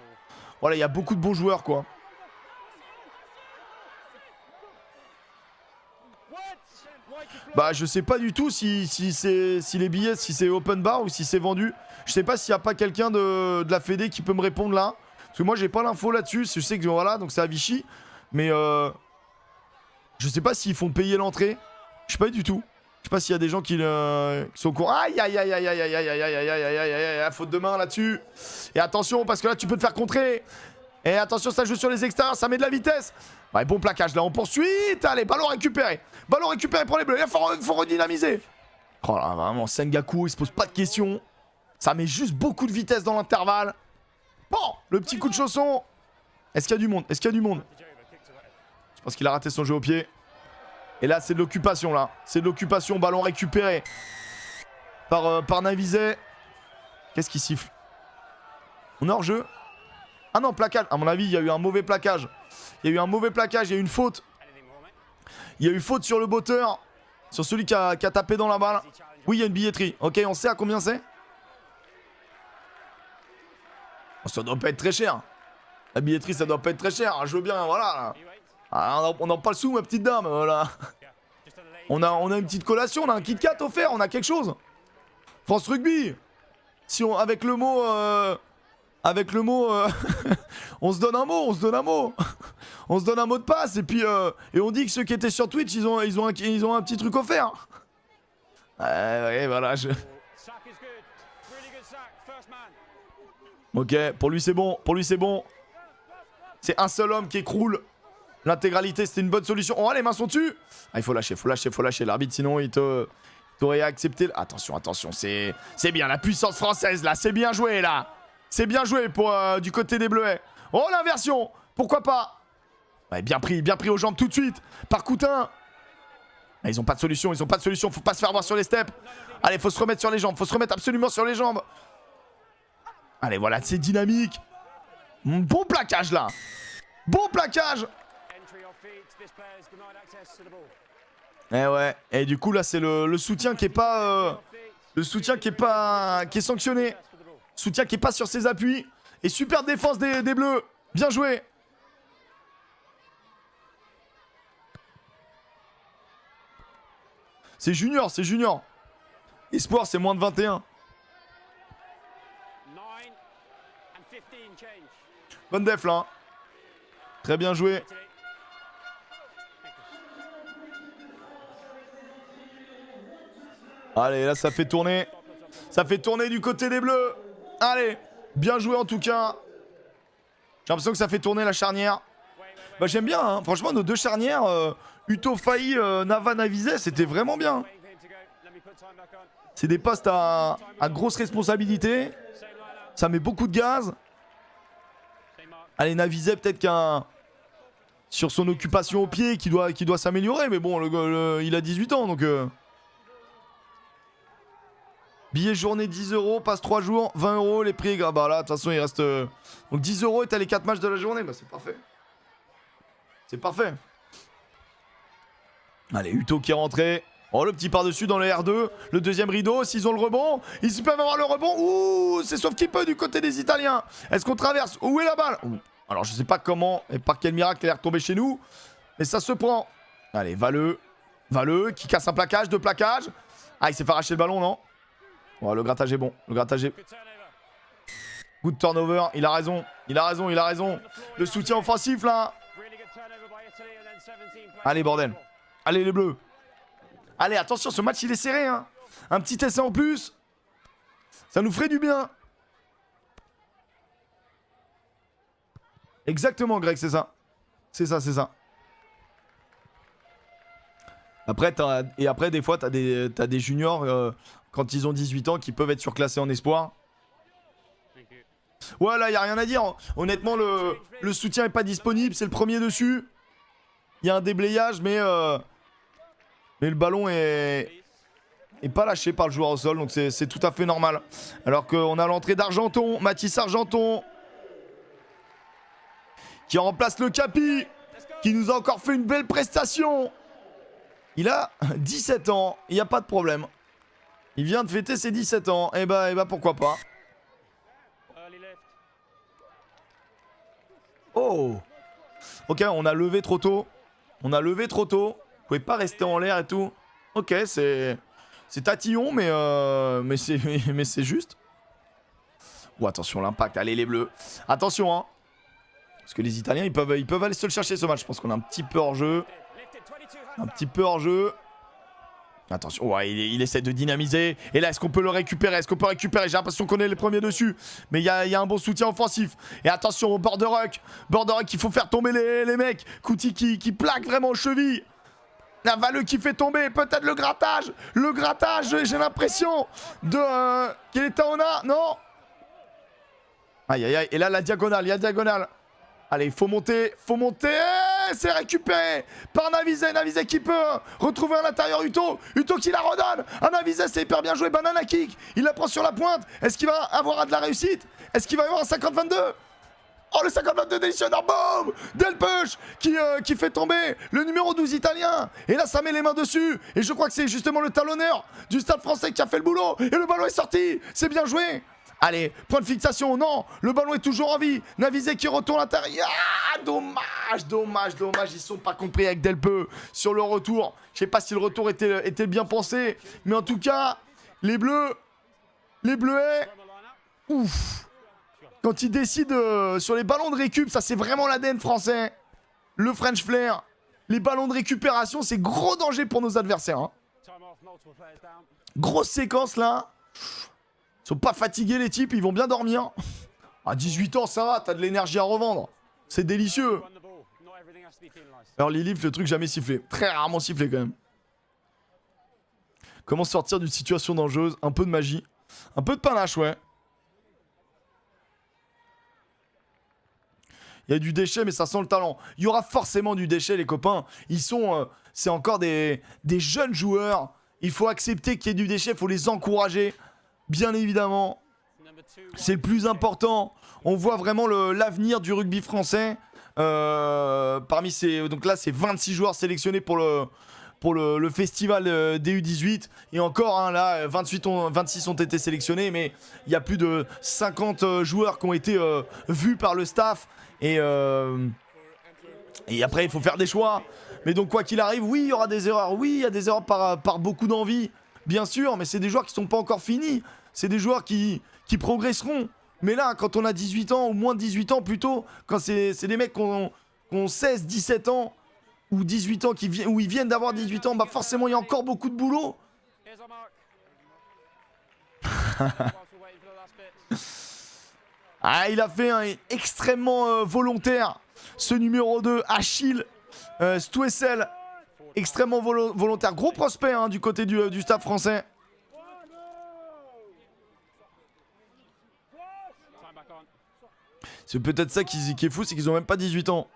Voilà, il y a beaucoup de bons joueurs, quoi. Bah, je sais pas du tout si les billets, si c'est open bar ou si c'est vendu. Je sais pas s'il y a pas quelqu'un de la Fédé qui peut me répondre là. Parce que moi, j'ai pas l'info là-dessus. Je sais que voilà, donc c'est à Vichy. Mais je sais pas s'ils font payer l'entrée. Je sais pas du tout. Je sais pas s'il y a des gens qui sont au courant. Aïe, aïe, aïe, aïe, aïe, aïe, aïe, aïe, aïe, aïe, aïe, aïe, aïe, faute de main là-dessus. Et attention, parce que là, tu peux te faire contrer. Et attention, ça joue sur les extérieurs, ça met de la vitesse. Ouais, bon plaquage, là, on poursuit. Allez, ballon récupéré. Ballon récupéré pour les Bleus. Il faut redynamiser. Oh là, vraiment, Sengaku, il se pose pas de questions. Ça met juste beaucoup de vitesse dans l'intervalle. Bon, le petit coup de chausson. Est-ce qu'il y a du monde? Je pense qu'il a raté son jeu au pied. Et là, c'est de l'occupation, là. C'est de l'occupation, ballon récupéré par Navizet. Qu'est-ce qui siffle? On est hors jeu. Ah non, plaquage. À mon avis, il y a eu un mauvais plaquage. Il y a eu une faute. Il y a eu faute sur le botteur. Sur celui qui a tapé dans la balle. Oui, il y a une billetterie. Ok, on sait à combien c'est? Ça doit pas être très cher. La billetterie, ça doit pas être très cher. Je veux bien, voilà. Ah, on n'a pas le sou, ma petite dame. Voilà. On a une petite collation, on a un Kit Kat offert, on a quelque chose. France Rugby. Si on, avec le mot, on se donne un mot, on se donne un mot de passe et puis et on dit que ceux qui étaient sur Twitch, ils ont un petit truc offert. Ouais, voilà. Ok, pour lui c'est bon, C'est un seul homme qui écroule. L'intégralité, c'était une bonne solution. Oh, les mains sont dessus. Ah, il faut lâcher. L'arbitre, sinon, il t'aurait accepté. Attention, c'est bien. La puissance française, là. C'est bien joué, là. C'est bien joué pour du côté des Bleuets. Oh, l'inversion. Pourquoi pas? Ouais, bien pris aux jambes tout de suite. Par Coutin. Ah, ils ont pas de solution. Faut pas se faire voir sur les steps. Allez, faut se remettre sur les jambes. Faut se remettre absolument sur les jambes. Allez, voilà, c'est dynamique. Bon plaquage, là. Bon plaquage. Eh ouais, et du coup là c'est le soutien qui est pas qui est sanctionné. Soutien qui est pas sur ses appuis. Et super défense des Bleus. Bien joué. C'est junior. Espoir c'est moins de 21. Bonne def là. Très bien joué. Allez, là ça fait tourner. Ça fait tourner du côté des bleus. Allez, bien joué en tout cas. J'ai l'impression que ça fait tourner la charnière. Bah j'aime bien, hein. Franchement nos deux charnières, Uto Failly, Nava Navizet, c'était vraiment bien. C'est des postes à grosse responsabilité. Ça met beaucoup de gaz. Allez, Navizet peut-être qu'un... Sur son occupation au pied qui doit s'améliorer. Mais bon, il a 18 ans donc... Billet journée 10 €, passe 3 jours, 20 €, les prix. Ah bah là, de toute façon, il reste... Donc 10 € et t'as les 4 matchs de la journée. Bah c'est parfait. C'est parfait. Allez, Uto qui est rentré. Oh, le petit par-dessus dans le R2. Le deuxième rideau, s'ils ont le rebond. Ils peuvent avoir le rebond. Ouh, c'est sauf qui peut du côté des Italiens. Est-ce qu'on traverse? Où est la balle? Alors, je sais pas comment et par quel miracle elle est retombée chez nous. Mais ça se prend. Allez, Valeux. Valeux qui casse un plaquage, 2 plaquages. Ah, il s'est fait arracher le ballon, non? Oh, le grattage est bon. Le grattage est... Good turnover. Il a raison. Il a raison, il a raison. Le soutien offensif, là. Allez, bordel. Allez, les bleus. Allez, attention, ce match, il est serré, hein. Un petit essai en plus. Ça nous ferait du bien. Exactement, Greg, c'est ça. C'est ça, c'est ça. Après, des fois, t'as des juniors, quand ils ont 18 ans, qui peuvent être surclassés en espoir. Ouais, là, y a rien à dire. Honnêtement, le soutien est pas disponible. C'est le premier dessus. Il y a un déblayage, mais le ballon est pas lâché par le joueur au sol. Donc, c'est tout à fait normal. Alors qu'on a l'entrée d'Argenton. Mathis Argenton. Qui remplace le Capi. Qui nous a encore fait une belle prestation. Il a 17 ans. Il n'y a pas de problème. Il vient de fêter ses 17 ans. Et bah pourquoi pas. Oh. Ok, on a levé trop tôt. On a levé trop tôt. Vous pouvez pas rester en l'air et tout. Ok, c'est tatillon, mais c'est juste. Oh, attention, l'impact. Allez, les bleus. Attention, hein. Parce que les Italiens, ils peuvent aller se le chercher ce match. Je pense qu'on a un petit peu hors jeu. Un petit peu hors jeu. Attention, ouais, il essaie de dynamiser. Et là, est-ce qu'on peut le récupérer? Est-ce qu'on peut récupérer? J'ai l'impression qu'on est les premiers dessus. Mais il y a un bon soutien offensif. Et attention au border ruck. Border ruck, il faut faire tomber les mecs. Couty qui plaque vraiment aux chevilles. La Valeux qui fait tomber. Peut-être le grattage. Le grattage, j'ai l'impression de... Quel état on a? Non. Aïe, aïe, aïe. Et là, la diagonale. Il y a diagonale. Allez, il faut monter, c'est récupéré par Navizet, Navizet qui peut retrouver à l'intérieur Uto, Uto qui la redonne, Navizet c'est hyper bien joué, banana kick, il la prend sur la pointe, est-ce qu'il va avoir de la réussite? Est-ce qu'il va y avoir un 50-22? Oh le 50-22 délicieux, boum, Delpech qui fait tomber le numéro 12 italien, et là ça met les mains dessus, et je crois que c'est justement le talonneur du Stade Français qui a fait le boulot, et le ballon est sorti, c'est bien joué. Allez, point de fixation, non, le ballon est toujours en vie. Navizet qui retourne à l'intérieur. Ah, dommage, ils sont pas compris avec Delpech sur le retour. Je sais pas si le retour était bien pensé, mais en tout cas, les Bleuets, ouf. Quand ils décident sur les ballons de récup, ça c'est vraiment l'ADN français. Le French Flair, les ballons de récupération, c'est gros danger pour nos adversaires. Hein. Grosse séquence là. Ils sont pas fatigués les types, ils vont bien dormir. À 18 ans, ça va, t'as de l'énergie à revendre. C'est délicieux. Alors Lilith, le truc jamais sifflé. Très rarement sifflé quand même. Comment sortir d'une situation dangereuse? Un peu de magie. Un peu de panache, ouais. Il y a du déchet, mais ça sent le talent. Il y aura forcément du déchet, les copains. Ils sont... c'est encore des jeunes joueurs. Il faut accepter qu'il y ait du déchet, il faut les encourager. Bien évidemment, c'est le plus important. On voit vraiment l'avenir du rugby français. Parmi ces, donc là, c'est 26 joueurs sélectionnés pour le festival des U18. Et encore, hein, là, 26 ont été sélectionnés, mais il y a plus de 50 joueurs qui ont été vus par le staff. Et après, il faut faire des choix. Mais donc, quoi qu'il arrive, oui, il y aura des erreurs. Oui, il y a des erreurs par beaucoup d'envie. Bien sûr, mais c'est des joueurs qui sont pas encore finis. C'est des joueurs qui progresseront. Mais là, quand on a 18 ans, ou moins de 18 ans plutôt, quand c'est des mecs qui ont 16, 17 ans, ou 18 ans, où ils viennent d'avoir 18 ans, bah forcément, il y a encore beaucoup de boulot. Ah, il a fait un extrêmement volontaire. Ce numéro 2, Achille Stouessel. Extrêmement volontaire. Gros prospect hein, du côté du Stade français. C'est peut-être ça qui est fou, c'est qu'ils ont même pas 18 ans.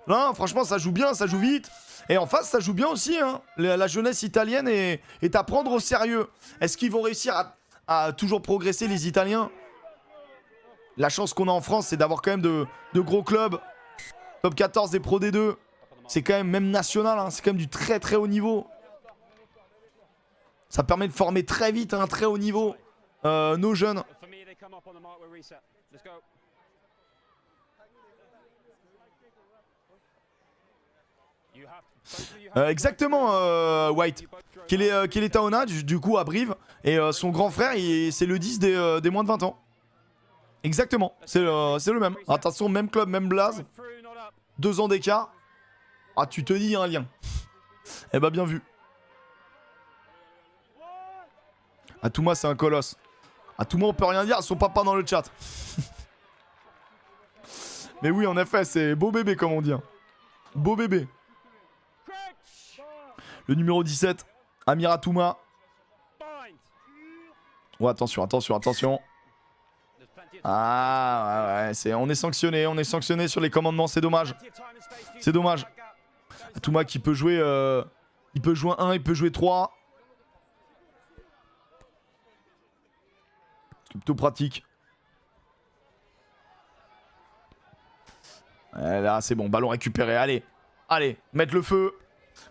Non, franchement, ça joue bien, ça joue vite. Et en face, ça joue bien aussi. Hein. La jeunesse italienne est à prendre au sérieux. Est-ce qu'ils vont réussir à toujours progresser, les Italiens? La chance qu'on a en France, c'est d'avoir quand même de gros clubs. Top 14 des Pro D2. C'est quand même national, hein. C'est quand même du très très haut niveau. Ça permet de former très vite à un très haut niveau nos jeunes. Exactement, White. Keletaona, du coup, à Brive. Et son grand frère, c'est le 10 des moins de 20 ans. Exactement, c'est le même. Attention, même club, même blaze. 2 ans d'écart. Ah, tu te dis, un lien. Eh bah, bien vu. Atouma, c'est un colosse. Atouma, on peut rien dire, son papa dans le chat. Mais oui, en effet, c'est beau bébé, comme on dit. Hein. Beau bébé. Le numéro 17, Amir Atouma. Oh, attention, attention, attention. Ah, ouais, on est sanctionné sur les commandements, c'est dommage. C'est dommage. Atouma qui peut jouer, il peut jouer 1, il peut jouer 3. C'est plutôt pratique. Ouais, là, c'est bon, ballon récupéré, allez. Allez, mettre le feu.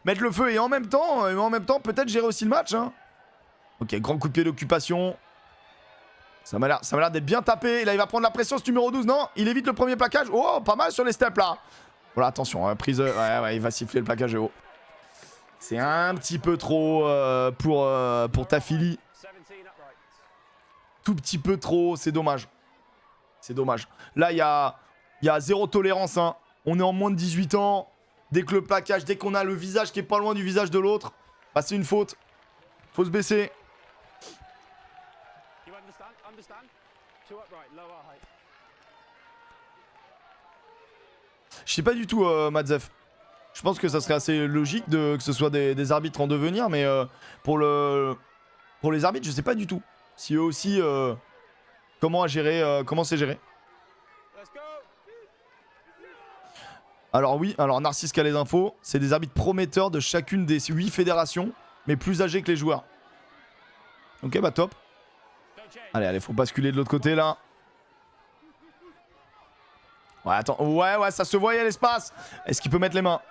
Mettre le feu et en même temps peut-être gérer aussi le match. Hein. Ok, grand coup de pied d'occupation. Ça m'a l'air d'être bien tapé. Là, il va prendre la pression, ce numéro 12. Non, il évite le premier plaquage. Oh, pas mal sur les steps, là. Voilà, attention, prise. Ouais, il va siffler le plaquage haut. C'est un petit peu trop pour Tafili. Tout petit peu trop, c'est dommage. C'est dommage. Là, il y a zéro tolérance. Hein. On est en moins de 18 ans. Dès que le plaquage, dès qu'on a le visage qui est pas loin du visage de l'autre, bah c'est une faute. Faut se baisser. Je sais pas du tout, Madzef. Je pense que ça serait assez logique que ce soit des arbitres en devenir, mais pour les arbitres, je sais pas du tout. Si eux aussi, comment c'est géré. Alors oui, alors Narcisse qui a les infos, c'est des arbitres prometteurs de chacune des 8 fédérations, mais plus âgés que les joueurs. Ok, bah top. Allez, faut basculer de l'autre côté là. Ouais, attends, ouais, ça se voit, il y a l'espace. Est-ce qu'il peut mettre les mains?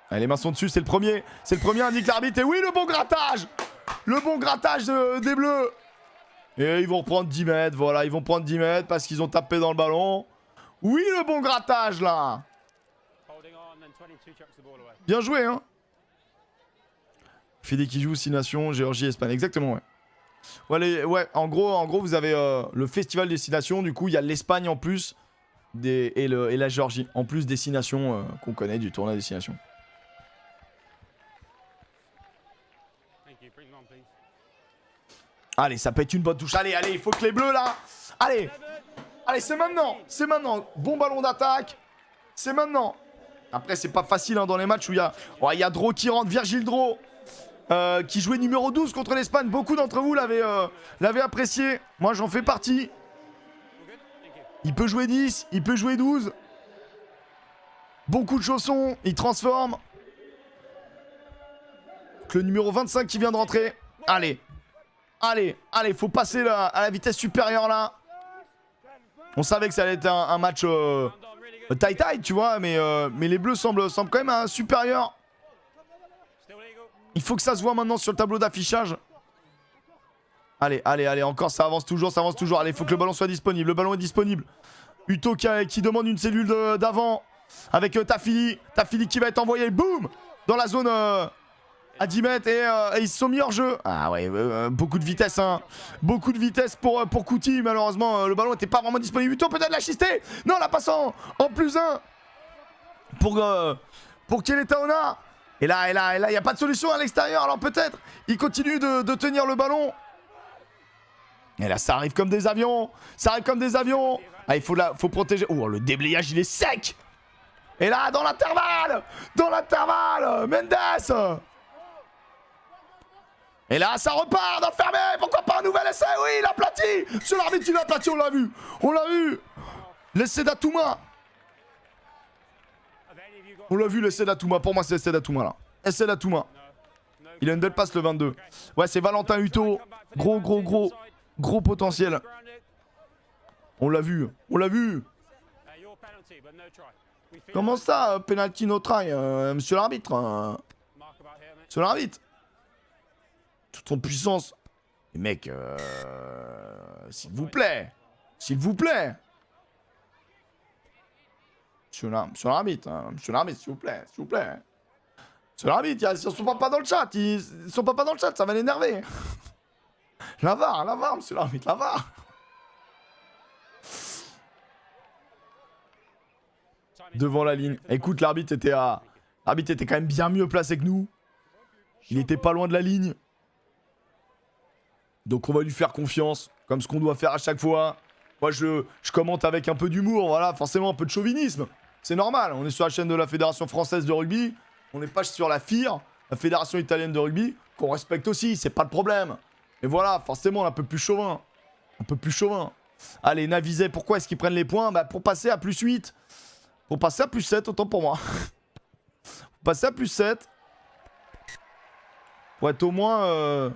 Allez, les mains sont dessus, c'est le premier. C'est le premier, indique l'arbitre. Et oui, le bon grattage. Le bon grattage des Bleus. Et ils vont reprendre 10 mètres, voilà, ils vont prendre 10 mètres parce qu'ils ont tapé dans le ballon. Oui, le bon grattage, là. Bien joué, hein. Fédé qui joue 6 nations, Géorgie, Espagne. Exactement, ouais. Ouais, en gros, vous avez le festival des 6 nations. Du coup, il y a l'Espagne en plus et la Géorgie. En plus des 6 nations qu'on connaît du tournoi des 6 nations. Allez, ça peut être une bonne touche. Allez, il faut que les Bleus, là. Allez, c'est maintenant. Bon ballon d'attaque. C'est maintenant. Après, c'est pas facile hein, dans les matchs où il y a Dro qui rentre, Virgile Dro, qui jouait numéro 12 contre l'Espagne. Beaucoup d'entre vous l'avaient apprécié. Moi, j'en fais partie. Il peut jouer 10, il peut jouer 12. Beaucoup de chaussons, il transforme. Le numéro 25 qui vient de rentrer. Allez, faut passer à la vitesse supérieure là. On savait que ça allait être un match tie-tie, tu vois, mais les Bleus semblent quand même supérieurs. Il faut que ça se voit maintenant sur le tableau d'affichage. Allez, encore, ça avance toujours. Allez, il faut que le ballon soit disponible. Le ballon est disponible. Uto qui demande une cellule d'avant avec Tafili. Tafili qui va être envoyé, boum, dans la zone à 10 mètres et ils se sont mis hors jeu. Ah ouais, beaucoup de vitesse, hein. Beaucoup de vitesse pour Kuti. Malheureusement, le ballon n'était pas vraiment disponible. Uto peut-être l'a chisté. Non, la passe en +1 pour Keletaona. Et là, il n'y a pas de solution à l'extérieur. Alors peut-être, il continue de tenir le ballon. Et là, ça arrive comme des avions. Ça arrive comme des avions. Ah, il faut protéger. Oh, le déblayage, il est sec. Et là, dans l'intervalle, Mendes. Et là, ça repart dans le fermé. Pourquoi pas un nouvel essai? Oui, il a aplati. Sur l'arbitre, il a aplati, on l'a vu. On l'a vu. L'essai d'Atouma. On l'a vu, l'essai d'Atouma. Pour moi, c'est l'essai d'Atouma, là. Essai d'Atouma. Il a une belle passe, le 22. Ouais, c'est Valentin Hutto. Gros potentiel. On l'a vu. On l'a vu. Comment ça, penalty no try, monsieur l'arbitre Monsieur l'arbitre. Toute son puissance. Les mecs, s'il vous plaît. S'il vous plaît. Monsieur l'arbitre, monsieur l'arbitre, s'il vous plaît, s'il vous plaît. Monsieur l'arbitre, ils sont pas dans le chat, ils sont pas dans le chat, ça va l'énerver. La VAR, monsieur l'arbitre, la VAR. Devant la ligne. Écoute, l'arbitre était quand même bien mieux placé que nous. Il était pas loin de la ligne. Donc on va lui faire confiance, comme ce qu'on doit faire à chaque fois. Moi je commente avec un peu d'humour, voilà, forcément un peu de chauvinisme. C'est normal, on est sur la chaîne de la Fédération Française de Rugby. On n'est pas sur la FIR, la Fédération Italienne de Rugby, qu'on respecte aussi, c'est pas le problème. Mais voilà, forcément on est un peu plus chauvin. Un peu plus chauvin. Allez, Navizet, pourquoi est-ce qu'ils prennent les points? Bah pour passer à plus 8. Pour passer à plus 7, autant pour moi. Pour passer à plus 7. Pour être au moins...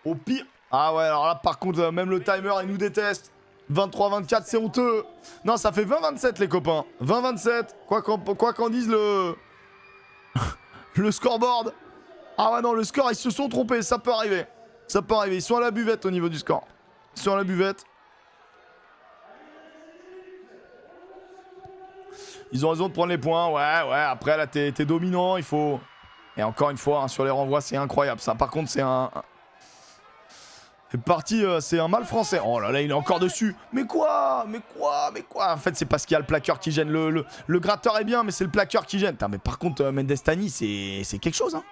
Au pire... Ah ouais, alors là, par contre, même le timer, il nous déteste. 23-24, c'est honteux. Non, ça fait 20-27, les copains. 20-27. Quoi qu'en dise le... le scoreboard. Ah ouais, non, le score, ils se sont trompés. Ça peut arriver. Ça peut arriver. Ils sont à la buvette au niveau du score. Ils sont à la buvette. Ils ont raison de prendre les points. Ouais. Après, là, t'es dominant. Il faut... Et encore une fois, hein, sur les renvois, c'est incroyable. Ça, par contre, c'est un... C'est parti, c'est un mal français. Oh là là, il est encore dessus. Mais quoi? En fait, c'est parce qu'il y a le plaqueur qui gêne. Le gratteur est bien, mais c'est le plaqueur qui gêne. Putain, mais par contre, Mendestani, c'est quelque chose, hein.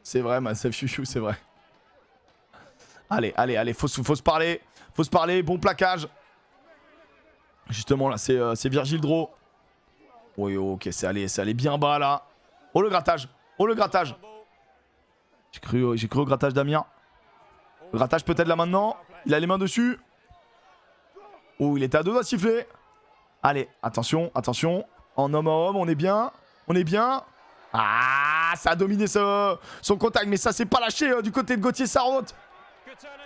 C'est vrai, Massef Chouchou, c'est vrai. Allez, faut se parler. Faut se parler, bon plaquage. Justement, là, c'est Virgile Draw. Oui, ok, c'est allé bien bas, là. Oh, le grattage. J'ai cru au grattage d'Amiens. Le grattage peut-être là maintenant. Il a les mains dessus. Oh, il était à deux doigts de siffler. Allez, attention. En homme à homme, on est bien. Ah, ça a dominé son contact. Mais ça s'est pas lâché du côté de Gauthier Sarraute.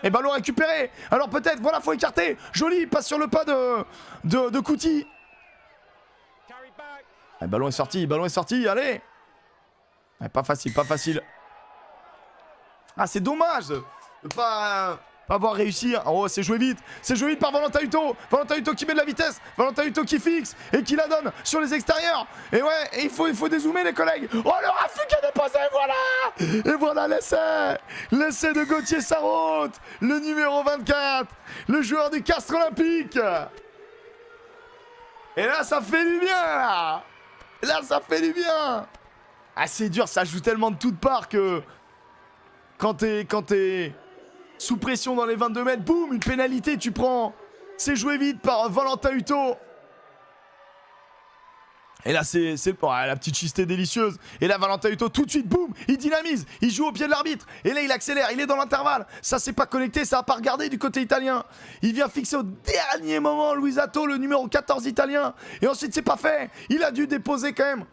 Et ballon récupéré. Alors peut-être, voilà, faut écarter. Joli, il passe sur le pas de Couty. Le ballon est sorti, allez. Ouais, pas facile. Ah, c'est dommage de pas avoir réussi. Oh, c'est joué vite par Valentin Hutto. Valentin Hutto qui met de la vitesse. Valentin Hutto qui fixe et qui la donne sur les extérieurs. Et ouais, il faut dézoomer, les collègues. Oh, le Rafu qui a déposé, voilà. Et voilà l'essai de Gauthier Sarraute, le numéro 24, le joueur du Castres Olympique. Et là, ça fait du bien, là, ça fait du bien. Ah, c'est dur, ça joue tellement de toutes parts que... Quand t'es sous pression dans les 22 mètres, boum, une pénalité, tu prends. C'est joué vite par Valentin Hutto. Et là, c'est la petite chistée délicieuse. Et là, Valentin Hutto, tout de suite, boum, il dynamise. Il joue au pied de l'arbitre. Et là, il accélère, il est dans l'intervalle. Ça, c'est pas connecté, ça a pas regardé du côté italien. Il vient fixer au dernier moment Luisato, le numéro 14 italien. Et ensuite, c'est pas fait. Il a dû déposer quand même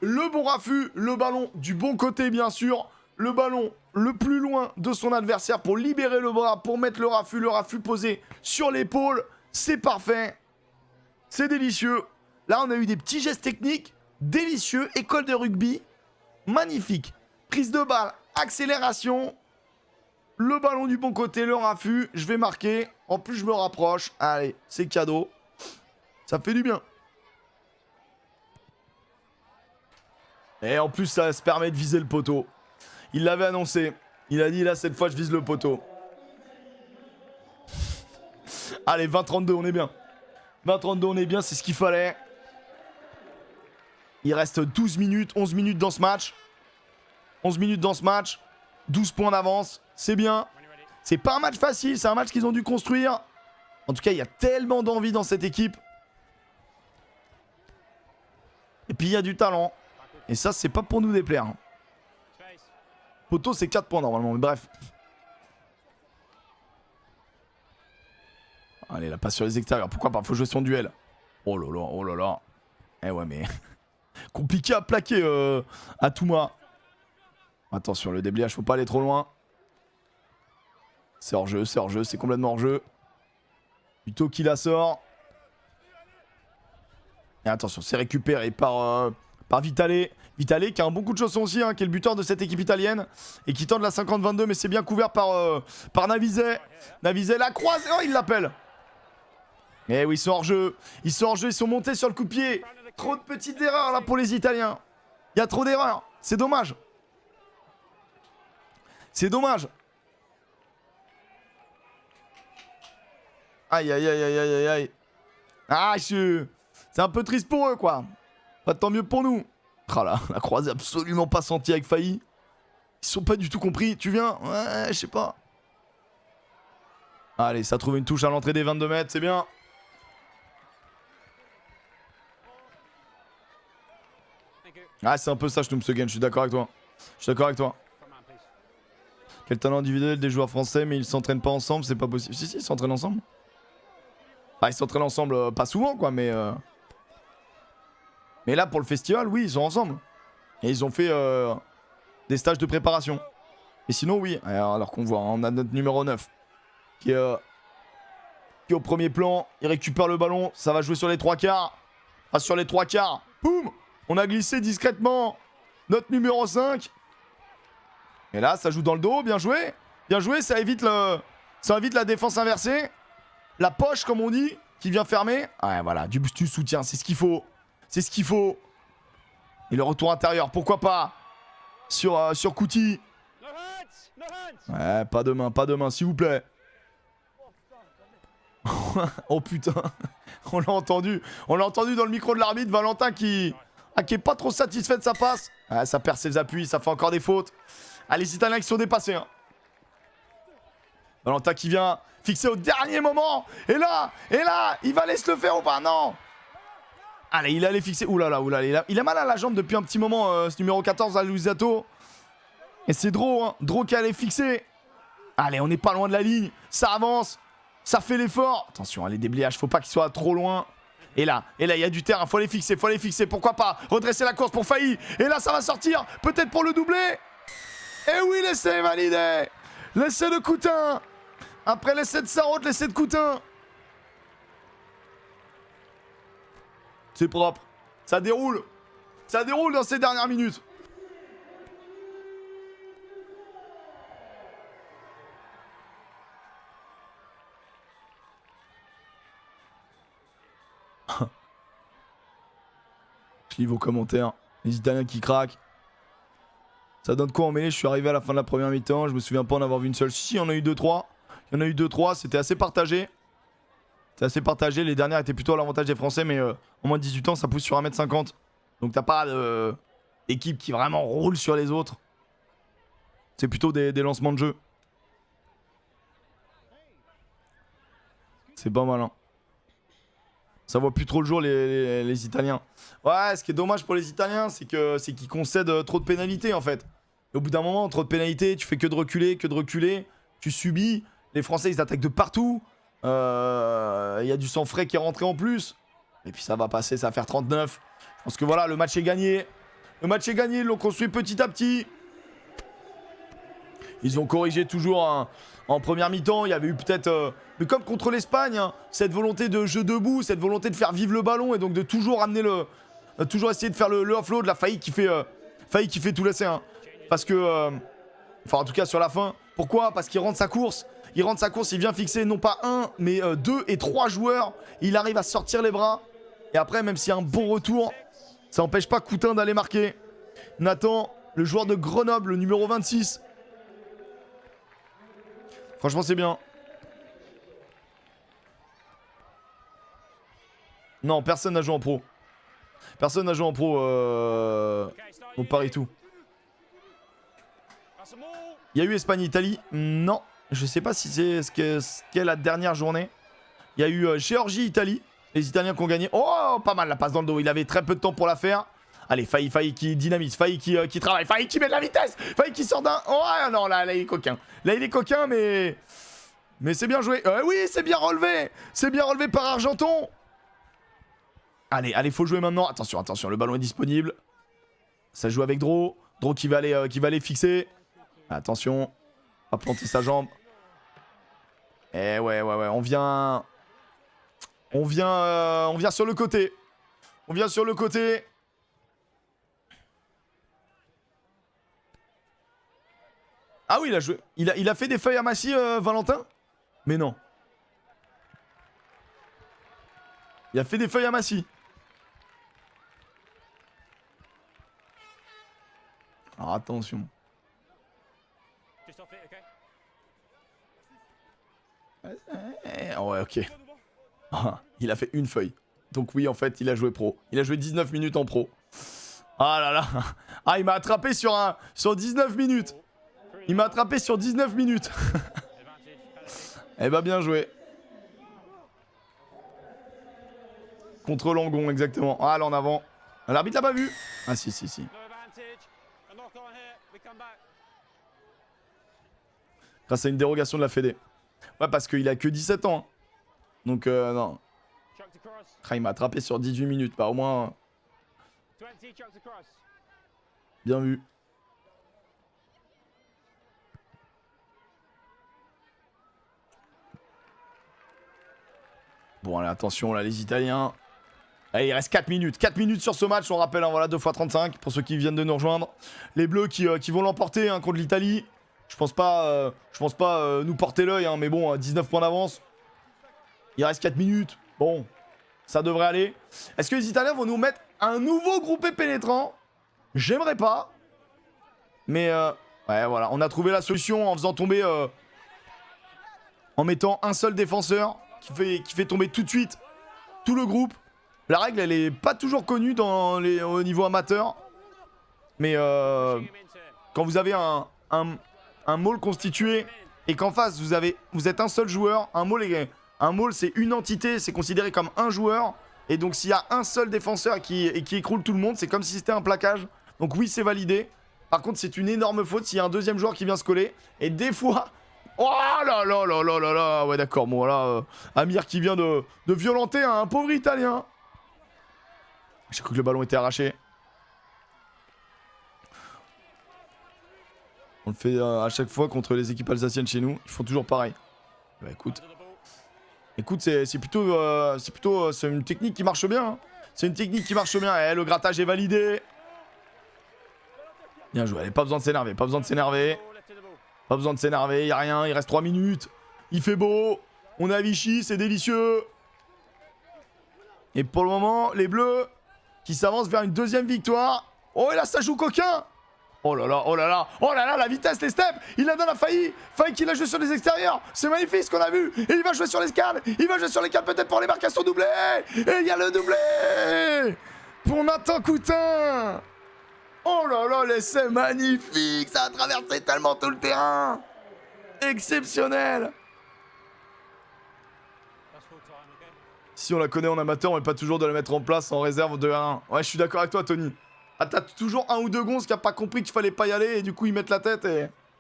le bon raffut, le ballon du bon côté, bien sûr. Le ballon le plus loin de son adversaire pour libérer le bras, pour mettre le raffut posé sur l'épaule. C'est parfait. C'est délicieux. Là, on a eu des petits gestes techniques délicieux. École de rugby, magnifique. Prise de balle, accélération. Le ballon du bon côté, le raffut. Je vais marquer. En plus, je me rapproche. Allez, c'est cadeau. Ça fait du bien. Et en plus, ça se permet de viser le poteau. Il l'avait annoncé. Il a dit, là, cette fois, je vise le poteau. Allez, 20-32, on est bien. 20-32, on est bien, c'est ce qu'il fallait. Il reste 12 minutes, 11 minutes dans ce match. 11 minutes dans ce match. 12 points d'avance. C'est bien. C'est pas un match facile. C'est un match qu'ils ont dû construire. En tout cas, il y a tellement d'envie dans cette équipe. Et puis, il y a du talent. Et ça, c'est pas pour nous déplaire. Poto, c'est 4 points normalement. Mais bref. Allez, la passe sur les extérieurs. Pourquoi pas? Faut jouer son duel. Oh là là, oh là là. Eh ouais, mais... compliqué à plaquer à Touma. Attention, le déblayage, faut pas aller trop loin. C'est hors jeu, c'est complètement hors jeu. Plutôt qui la sort. Et attention, c'est récupéré par Vitale. Vitale qui a un bon coup de chausson aussi, hein, qui est le buteur de cette équipe italienne. Et qui tente la 50-22, mais c'est bien couvert par Navizet. Navizet la croise. Oh, il l'appelle. Eh oui, ils sont hors jeu. Ils sont hors jeu, ils sont montés sur le coup de pied. Trop de petites erreurs là pour les Italiens. Il y a trop d'erreurs. C'est dommage. C'est dommage. Aïe, aïe, aïe, aïe, aïe, aïe. Ah, c'est un peu triste pour eux, quoi. Pas tant mieux pour nous. Ah là, la croisée absolument pas sentie avec Failly. Ils sont pas du tout compris. Tu viens? Ouais, je sais pas. Allez, ça trouve une touche à l'entrée des 22 mètres, c'est bien. Ah, c'est un peu ça, Schnoumsegen, je suis d'accord avec toi. Je suis d'accord avec toi. Quel talent individuel des joueurs français, mais ils s'entraînent pas ensemble, c'est pas possible. Si, si, ils s'entraînent ensemble. Enfin, ils s'entraînent ensemble, pas souvent, quoi, mais... Mais là, pour le festival, oui, ils sont ensemble. Et ils ont fait des stages de préparation. Et sinon, oui. Alors qu'on voit, on a notre numéro 9. Qui est au premier plan. Il récupère le ballon. Ça va jouer sur les 3/4. Ah, sur les 3/4. Boum! On a glissé discrètement notre numéro 5. Et là, ça joue dans le dos. Bien joué. Bien joué. Ça évite la défense inversée. La poche, comme on dit, qui vient fermer. Ouais, voilà. Du soutien. C'est ce qu'il faut. C'est ce qu'il faut. Et le retour intérieur. Pourquoi pas sur Couty. Ouais, pas de main, s'il vous plaît. Oh putain. On l'a entendu dans le micro de l'arbitre. Valentin qui est pas trop satisfait de sa passe. Ouais, ça perd ses appuis, ça fait encore des fautes. Ah, les Italiens qui sont dépassés. Hein. Valentin qui vient fixer au dernier moment. Et là, il va laisser le faire ou pas? Non. Allez, il allait fixer. Oulala, il a mal à la jambe depuis un petit moment, ce numéro 14, Luisato. Et c'est Dro, hein. Dro qui allait fixer. Allez, on n'est pas loin de la ligne. Ça avance. Ça fait l'effort. Attention, les déblayages, faut pas qu'ils soient trop loin. Et là, il y a du terrain. Faut les fixer. Pourquoi pas redresser la course pour Failly. Et là, ça va sortir. Peut-être pour le doubler. Et oui, l'essai est validé. L'essai de Coutin. Après l'essai de Sarraute, l'essai de Coutin. C'est propre. Ça déroule. Ça déroule dans ces dernières minutes. Je lis vos commentaires. Les Italiens qui craquent. Ça donne quoi en mêlée? Je suis arrivé à la fin de la première mi-temps. Je me souviens pas en avoir vu une seule. Si, on a eu 2-3. Il y en a eu 2-3. C'était assez partagé. C'est assez partagé. Les dernières étaient plutôt à l'avantage des Français. Mais en moins de 18 ans, ça pousse sur 1m50. Donc t'as pas d'équipe qui vraiment roule sur les autres. C'est plutôt des lancements de jeu. C'est pas mal, hein. Ça voit plus trop le jour les Italiens. Ouais, ce qui est dommage pour les Italiens, c'est qu'ils concèdent trop de pénalités en fait. Et au bout d'un moment, trop de pénalités, tu fais que de reculer, tu subis. Les Français, ils attaquent de partout. Il y a du sang frais qui est rentré en plus. Et puis ça va passer, ça va faire 39. Je pense que voilà, le match est gagné. Le match est gagné, ils l'ont construit petit à petit. Ils ont corrigé toujours en première mi-temps. Il y avait eu peut-être... mais comme contre l'Espagne, hein, cette volonté de jeu debout, cette volonté de faire vivre le ballon et donc de toujours amener toujours essayer de faire le offload, la Failly qui fait tout laisser. Hein. Parce que... enfin, en tout cas, sur la fin. Pourquoi? Parce qu'il rentre sa course. Il vient fixer non pas 1, mais 2 et 3 joueurs. Il arrive à sortir les bras. Et après, même s'il y a un bon retour, ça n'empêche pas Coutin d'aller marquer. Nathan, le joueur de Grenoble, le numéro 26. Franchement, c'est bien. Non, personne n'a joué en pro. Personne n'a joué en pro au Paris tout. Il y a eu Espagne-Italie. Non, je sais pas si c'est ce qu'est la dernière journée. Il y a eu Géorgie-Italie. Les Italiens qui ont gagné. Oh, pas mal la passe dans le dos. Il avait très peu de temps pour la faire. Allez, Failly qui dynamise. Failly qui travaille. Failly qui met de la vitesse. Failly qui sort d'un... Oh non, là il est coquin. Là il est coquin, mais c'est bien joué. Oui, c'est bien relevé. C'est bien relevé par Argenton. Allez, faut jouer maintenant. Attention, le ballon est disponible. Ça joue avec Dro. Dro qui va aller fixer. Attention. Pas planter sa jambe. Eh ouais, on vient sur le côté. On vient sur le côté. Ah oui, il a joué. Il a fait des feuilles à Massy, Valentin? Mais non. Il a fait des feuilles à Massy. Alors attention. Ouais, ok. Ah, il a fait une feuille. Donc oui, en fait, il a joué pro. Il a joué 19 minutes en pro. Ah là là. Ah, il m'a attrapé sur 19 minutes. Il m'a attrapé sur 19 minutes. Eh bah bien joué. Contre Langon, exactement. Ah, là en avant. L'arbitre l'a pas vu. Ah si. Grâce à une dérogation de la Fédé. Ouais, parce qu'il a que 17 ans. Hein. Donc, non. Ah, il m'a attrapé sur 18 minutes. Bah, au moins... Bien vu. Bon, allez, attention, là, les Italiens. Allez, il reste 4 minutes. 4 minutes sur ce match, on rappelle, hein, voilà, 2 x 35 pour ceux qui viennent de nous rejoindre. Les Bleus qui vont l'emporter hein, contre l'Italie. Je pense pas nous porter l'œil, hein, mais bon, 19 points d'avance. Il reste 4 minutes. Bon, ça devrait aller. Est-ce que les Italiens vont nous mettre un nouveau groupé pénétrant? J'aimerais pas. Mais, ouais, voilà. On a trouvé la solution en faisant tomber... en mettant un seul défenseur qui fait tomber tout de suite tout le groupe. La règle, elle est pas toujours connue au niveau amateur. Mais, quand vous avez un mall constitué et qu'en face vous êtes un seul joueur, un mall c'est une entité, c'est considéré comme un joueur et donc s'il y a un seul défenseur qui écroule tout le monde, c'est comme si c'était un plaquage. Donc oui, c'est validé. Par contre, c'est une énorme faute s'il y a un deuxième joueur qui vient se coller et des fois oh là là là là là là. Ouais d'accord, bon voilà Amir qui vient de violenter un pauvre Italien. J'ai cru que le ballon était arraché. On le fait à chaque fois contre les équipes alsaciennes chez nous. Ils font toujours pareil. Bah écoute, c'est plutôt c'est une technique qui marche bien. Hein. C'est une technique qui marche bien. Eh, le grattage est validé. Bien joué. Allez, pas besoin de s'énerver. Pas besoin de s'énerver. Y a rien. Il reste 3 minutes. Il fait beau. On est à Vichy. C'est délicieux. Et pour le moment, les Bleus qui s'avancent vers une deuxième victoire. Oh, et là, ça joue coquin. Oh là là, la vitesse, les steps. Il la donne à Failly. Failly qui l'a joué sur les extérieurs. C'est magnifique ce qu'on a vu. Et il va jouer sur les scales. Il va jouer sur les cales peut-être pour les marcations doublées. Et il y a le doublé pour Nathan Coutin. Oh là là, l'essai magnifique. Ça a traversé tellement tout le terrain. Exceptionnel. Si on la connaît en amateur, on n'est pas toujours de la mettre en place en réserve de 1. Ouais, je suis d'accord avec toi, Tony. Ah, t'as toujours un ou deux gonzes qui a pas compris qu'il fallait pas y aller et du coup ils mettent la tête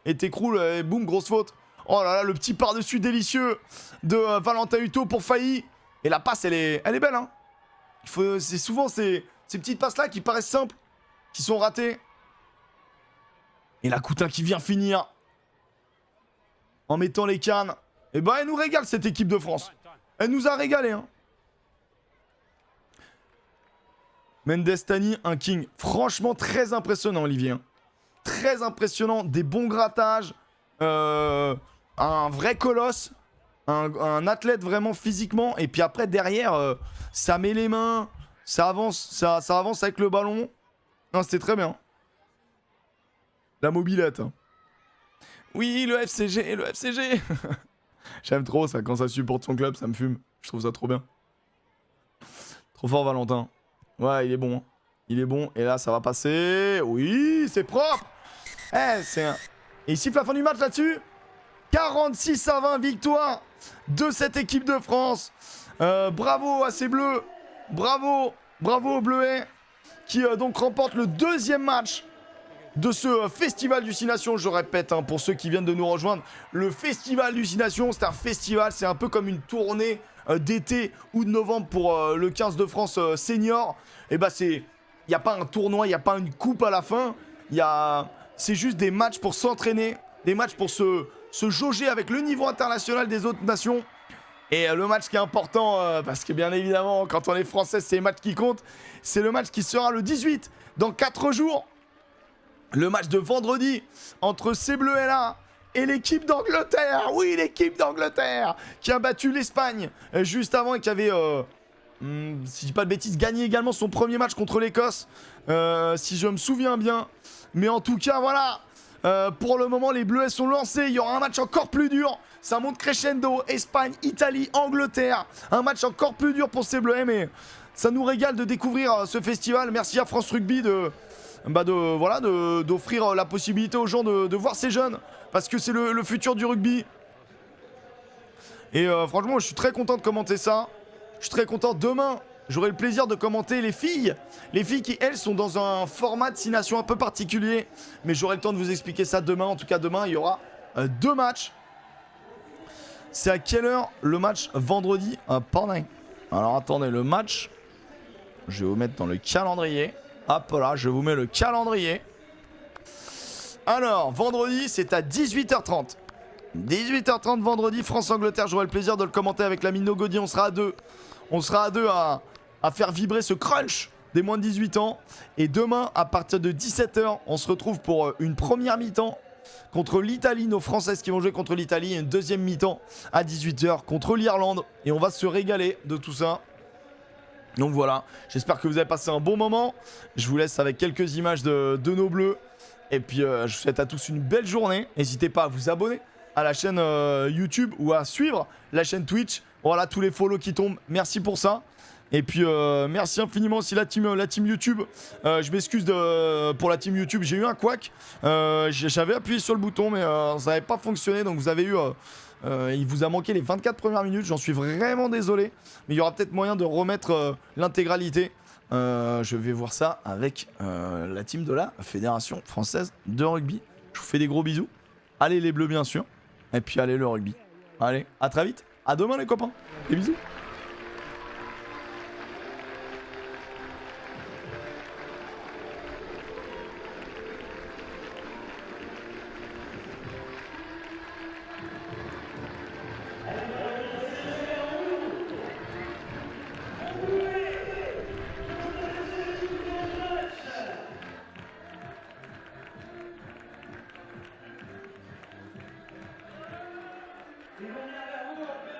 et t'écroules et boum, grosse faute. Oh là là, le petit par-dessus délicieux de Valentin Hutto pour Failly. Et la passe, elle est belle, hein. C'est souvent ces petites passes-là qui paraissent simples, qui sont ratées. Et la Coutin qui vient finir en mettant les cannes. Et bah, elle nous régale cette équipe de France. Elle nous a régalé, hein. Mendestani, un king. Franchement, très impressionnant, Olivier. Très impressionnant. Des bons grattages. Un vrai colosse. Un athlète vraiment physiquement. Et puis après, derrière, ça met les mains. Ça avance, ça avance avec le ballon. Non, c'était très bien. La mobilette. Oui, le FCG, le FCG. J'aime trop ça. Quand ça supporte son club, ça me fume. Je trouve ça trop bien. Trop fort, Valentin. Ouais, il est bon. Il est bon. Et là, ça va passer. Oui, c'est propre. Eh, Et il siffle la fin du match là-dessus. 46-20, victoire de cette équipe de France. Bravo à ces Bleus. Bravo aux Bleuets qui donc remportent le deuxième match de ce Festival d'Ucination. Je répète, hein, pour ceux qui viennent de nous rejoindre, le Festival d'Ucination, c'est un festival, c'est un peu comme une tournée d'été ou de novembre pour le 15 de France senior. Et bah il n'y a pas un tournoi, il n'y a pas une coupe à la fin. C'est juste des matchs pour s'entraîner, des matchs pour se jauger avec le niveau international des autres nations. Et le match qui est important, parce que bien évidemment, quand on est français, c'est les matchs qui comptent. C'est le match qui sera le 18, dans 4 jours. Le match de vendredi entre ces Bleuets-là et l'équipe d'Angleterre. Oui, l'équipe d'Angleterre qui a battu l'Espagne juste avant et qui avait, si je dis pas de bêtises, gagné également son premier match contre l'Écosse, si je me souviens bien. Mais en tout cas, voilà, pour le moment, les Bleuets sont lancés. Il y aura un match encore plus dur. Ça monte crescendo. Espagne, Italie, Angleterre. Un match encore plus dur pour ces Bleuets, mais ça nous régale de découvrir ce festival. Merci à France Rugby d'offrir la possibilité aux gens de voir ces jeunes, parce que c'est le futur du rugby. Et franchement, je suis très content de commenter ça. Je suis très content. Demain, j'aurai le plaisir de commenter les filles. Les filles qui, elles, sont dans un format de 6 nations un peu particulier. Mais j'aurai le temps de vous expliquer ça demain. En tout cas, demain, il y aura 2 matchs. C'est à quelle heure le match vendredi? Pardon. Alors attendez, le match, je vais vous mettre dans le calendrier. Hop là, je vous mets le calendrier. Alors, vendredi, c'est à 18h30. 18h30 vendredi, France-Angleterre. J'aurai le plaisir de le commenter avec l'ami Nogodi. On sera à 2. On sera à 2 à faire vibrer ce crunch des moins de 18 ans. Et demain, à partir de 17h, on se retrouve pour une première mi-temps contre l'Italie. Nos Françaises qui vont jouer contre l'Italie. Et une deuxième mi-temps à 18h contre l'Irlande. Et on va se régaler de tout ça. Donc voilà, j'espère que vous avez passé un bon moment. Je vous laisse avec quelques images de nos Bleus. Et puis je vous souhaite à tous une belle journée. N'hésitez pas à vous abonner à la chaîne YouTube ou à suivre la chaîne Twitch. Voilà, tous les follow qui tombent, merci pour ça. Et puis merci infiniment aussi la team YouTube. Je m'excuse pour la team YouTube, j'ai eu un couac. J'avais appuyé sur le bouton mais ça n'avait pas fonctionné. Donc vous avez eu... il vous a manqué les 24 premières minutes, j'en suis vraiment désolé. Mais il y aura peut-être moyen de remettre l'intégralité. Je vais voir ça avec la team de la Fédération Française de Rugby. Je vous fais des gros bisous. Allez les Bleus bien sûr. Et puis allez le rugby. Allez, à très vite. À demain les copains. Des bisous. Ils vont venir vers vous.